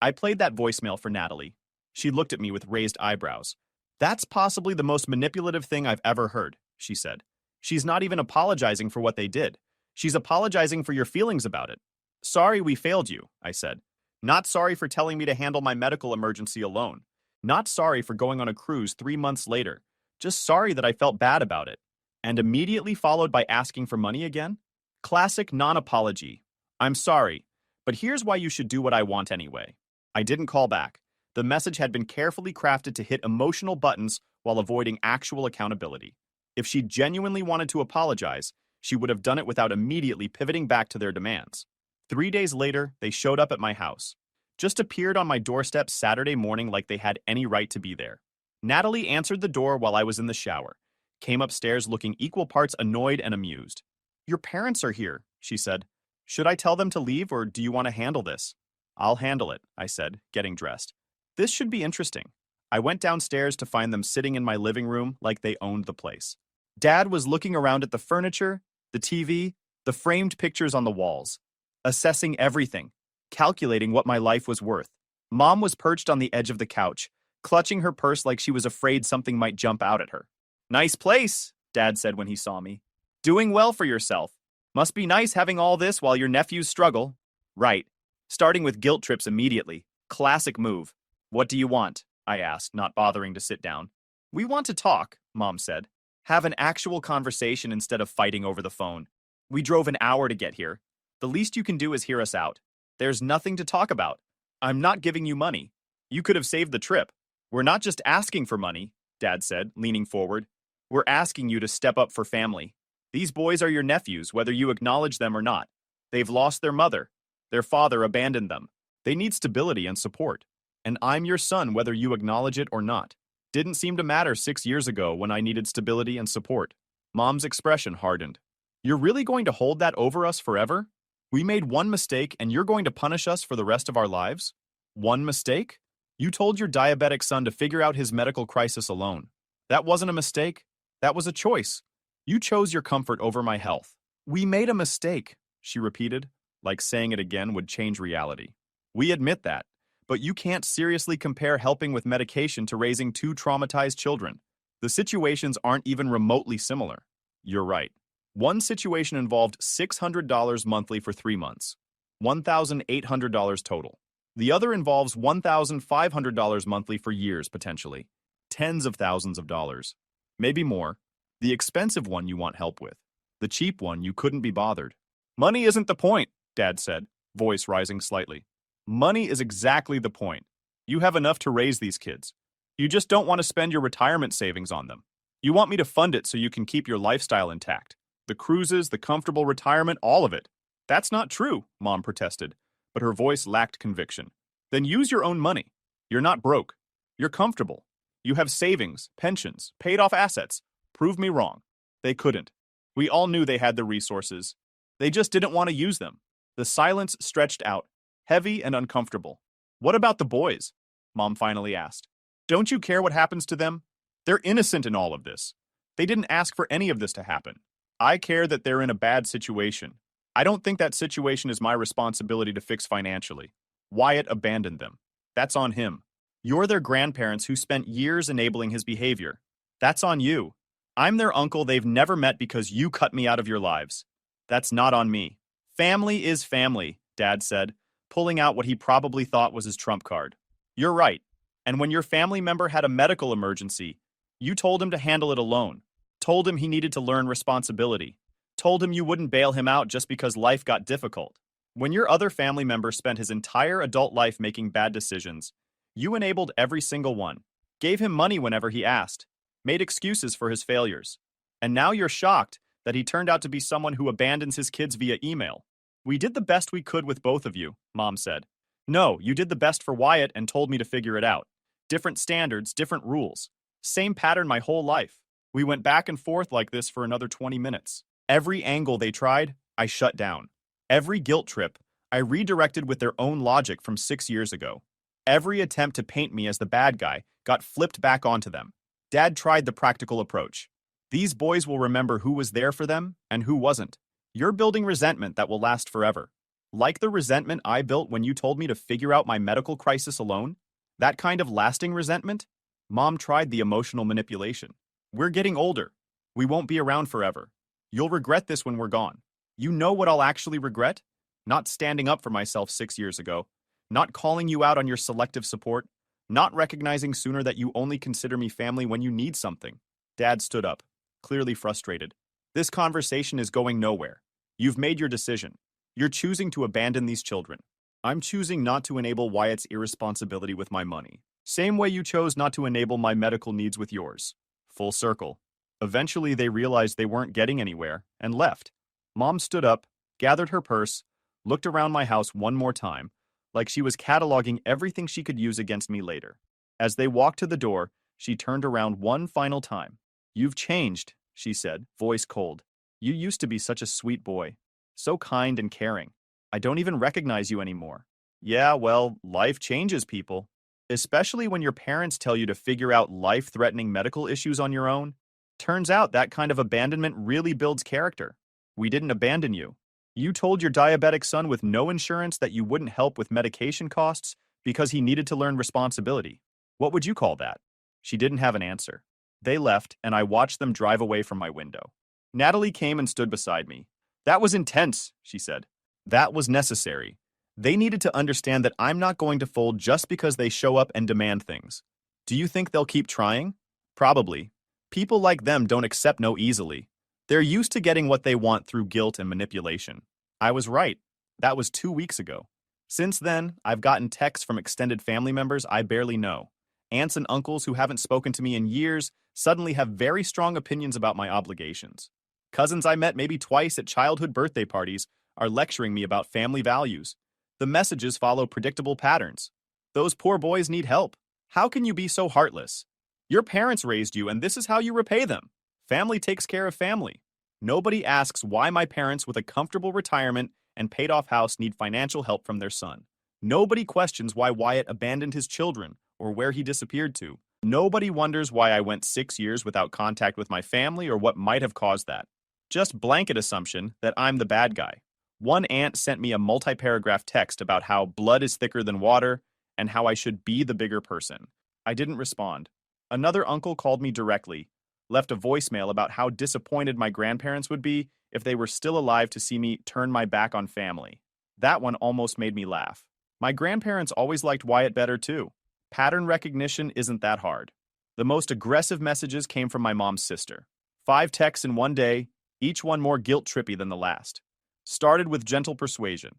I played that voicemail for Natalie. She looked at me with raised eyebrows. That's possibly the most manipulative thing I've ever heard, she said. She's not even apologizing for what they did. She's apologizing for your feelings about it. Sorry we failed you, I said. Not sorry for telling me to handle my medical emergency alone. Not sorry for going on a cruise 3 months later. Just sorry that I felt bad about it. And immediately followed by asking for money again? Classic non-apology. I'm sorry, but here's why you should do what I want anyway. I didn't call back. The message had been carefully crafted to hit emotional buttons while avoiding actual accountability. If she genuinely wanted to apologize, she would have done it without immediately pivoting back to their demands. 3 days later, they showed up at my house. Just appeared on my doorstep Saturday morning like they had any right to be there. Natalie answered the door while I was in the shower, came upstairs looking equal parts annoyed and amused. Your parents are here, she said. Should I tell them to leave or do you want to handle this? I'll handle it, I said, getting dressed. This should be interesting. I went downstairs to find them sitting in my living room like they owned the place. Dad was looking around at the furniture, the TV, the framed pictures on the walls, assessing everything, calculating what my life was worth. Mom was perched on the edge of the couch, clutching her purse like she was afraid something might jump out at her. Nice place, Dad said when he saw me. Doing well for yourself. Must be nice having all this while your nephews struggle. Right. Starting with guilt trips immediately. Classic move. What do you want? I asked, not bothering to sit down. We want to talk, Mom said. Have an actual conversation instead of fighting over the phone. We drove an hour to get here. The least you can do is hear us out. There's nothing to talk about. I'm not giving you money. You could have saved the trip. We're not just asking for money, Dad said, leaning forward. We're asking you to step up for family. These boys are your nephews, whether you acknowledge them or not. They've lost their mother. Their father abandoned them. They need stability and support. And I'm your son, whether you acknowledge it or not. Didn't seem to matter 6 years ago when I needed stability and support. Mom's expression hardened. You're really going to hold that over us forever? We made one mistake and you're going to punish us for the rest of our lives? One mistake? You told your diabetic son to figure out his medical crisis alone. That wasn't a mistake. That was a choice. You chose your comfort over my health. We made a mistake, she repeated, like saying it again would change reality. We admit that, but you can't seriously compare helping with medication to raising two traumatized children. The situations aren't even remotely similar. You're right. One situation involved $600 monthly for 3 months, $1,800 total. The other involves $1,500 monthly for years, potentially. Tens of thousands of dollars. Maybe more. The expensive one you want help with. The cheap one you couldn't be bothered. Money isn't the point, Dad said, voice rising slightly. Money is exactly the point. You have enough to raise these kids. You just don't want to spend your retirement savings on them. You want me to fund it so you can keep your lifestyle intact. The cruises, the comfortable retirement, all of it. That's not true, Mom protested, but her voice lacked conviction. Then use your own money. You're not broke. You're comfortable. You have savings, pensions, paid off assets. Prove me wrong. They couldn't. We all knew they had the resources. They just didn't want to use them. The silence stretched out, heavy and uncomfortable. What about the boys? Mom finally asked. Don't you care what happens to them? They're innocent in all of this. They didn't ask for any of this to happen. I care that they're in a bad situation. I don't think that situation is my responsibility to fix financially. Wyatt abandoned them. That's on him. You're their grandparents who spent years enabling his behavior. That's on you. I'm their uncle they've never met because you cut me out of your lives. That's not on me. Family is family, Dad said, pulling out what he probably thought was his trump card. You're right. And when your family member had a medical emergency, you told him to handle it alone. Told him he needed to learn responsibility. Told him you wouldn't bail him out just because life got difficult. When your other family member spent his entire adult life making bad decisions, you enabled every single one. Gave him money whenever he asked. Made excuses for his failures. And now you're shocked that he turned out to be someone who abandons his kids via email. We did the best we could with both of you, Mom said. No, you did the best for Wyatt and told me to figure it out. Different standards, different rules. Same pattern my whole life. We went back and forth like this for another 20 minutes. Every angle they tried, I shut down. Every guilt trip, I redirected with their own logic from 6 years ago. Every attempt to paint me as the bad guy got flipped back onto them. Dad tried the practical approach. These boys will remember who was there for them and who wasn't. You're building resentment that will last forever. Like the resentment I built when you told me to figure out my medical crisis alone? That kind of lasting resentment? Mom tried the emotional manipulation. We're getting older. We won't be around forever. You'll regret this when we're gone. You know what I'll actually regret? Not standing up for myself 6 years ago. Not calling you out on your selective support. Not recognizing sooner that you only consider me family when you need something. Dad stood up, clearly frustrated. This conversation is going nowhere. You've made your decision. You're choosing to abandon these children. I'm choosing not to enable Wyatt's irresponsibility with my money. Same way you chose not to enable my medical needs with yours. Full circle. Eventually, they realized they weren't getting anywhere and left. Mom stood up, gathered her purse, looked around my house one more time, like she was cataloging everything she could use against me later. As they walked to the door, she turned around one final time. You've changed, she said, voice cold. You used to be such a sweet boy. So kind and caring. I don't even recognize you anymore. Yeah, well, life changes people. Especially when your parents tell you to figure out life-threatening medical issues on your own. Turns out that kind of abandonment really builds character. We didn't abandon you. You told your diabetic son with no insurance that you wouldn't help with medication costs because he needed to learn responsibility. What would you call that? She didn't have an answer. They left, and I watched them drive away from my window. Natalie came and stood beside me. That was intense, she said. That was necessary. They needed to understand that I'm not going to fold just because they show up and demand things. Do you think they'll keep trying? Probably. People like them don't accept no easily. They're used to getting what they want through guilt and manipulation. I was right. That was 2 weeks ago. Since then, I've gotten texts from extended family members I barely know. Aunts and uncles who haven't spoken to me in years suddenly have very strong opinions about my obligations. Cousins I met maybe twice at childhood birthday parties are lecturing me about family values. The messages follow predictable patterns. Those poor boys need help. How can you be so heartless? Your parents raised you, and this is how you repay them. Family takes care of family. Nobody asks why my parents with a comfortable retirement and paid-off house need financial help from their son. Nobody questions why Wyatt abandoned his children or where he disappeared to. Nobody wonders why I went 6 years without contact with my family or what might have caused that. Just blanket assumption that I'm the bad guy. One aunt sent me a multi-paragraph text about how blood is thicker than water and how I should be the bigger person. I didn't respond. Another uncle called me directly, left a voicemail about how disappointed my grandparents would be if they were still alive to see me turn my back on family. That one almost made me laugh. My grandparents always liked Wyatt better too. Pattern recognition isn't that hard. The most aggressive messages came from my mom's sister. 5 texts in one day, each one more guilt-trippy than the last. Started with gentle persuasion.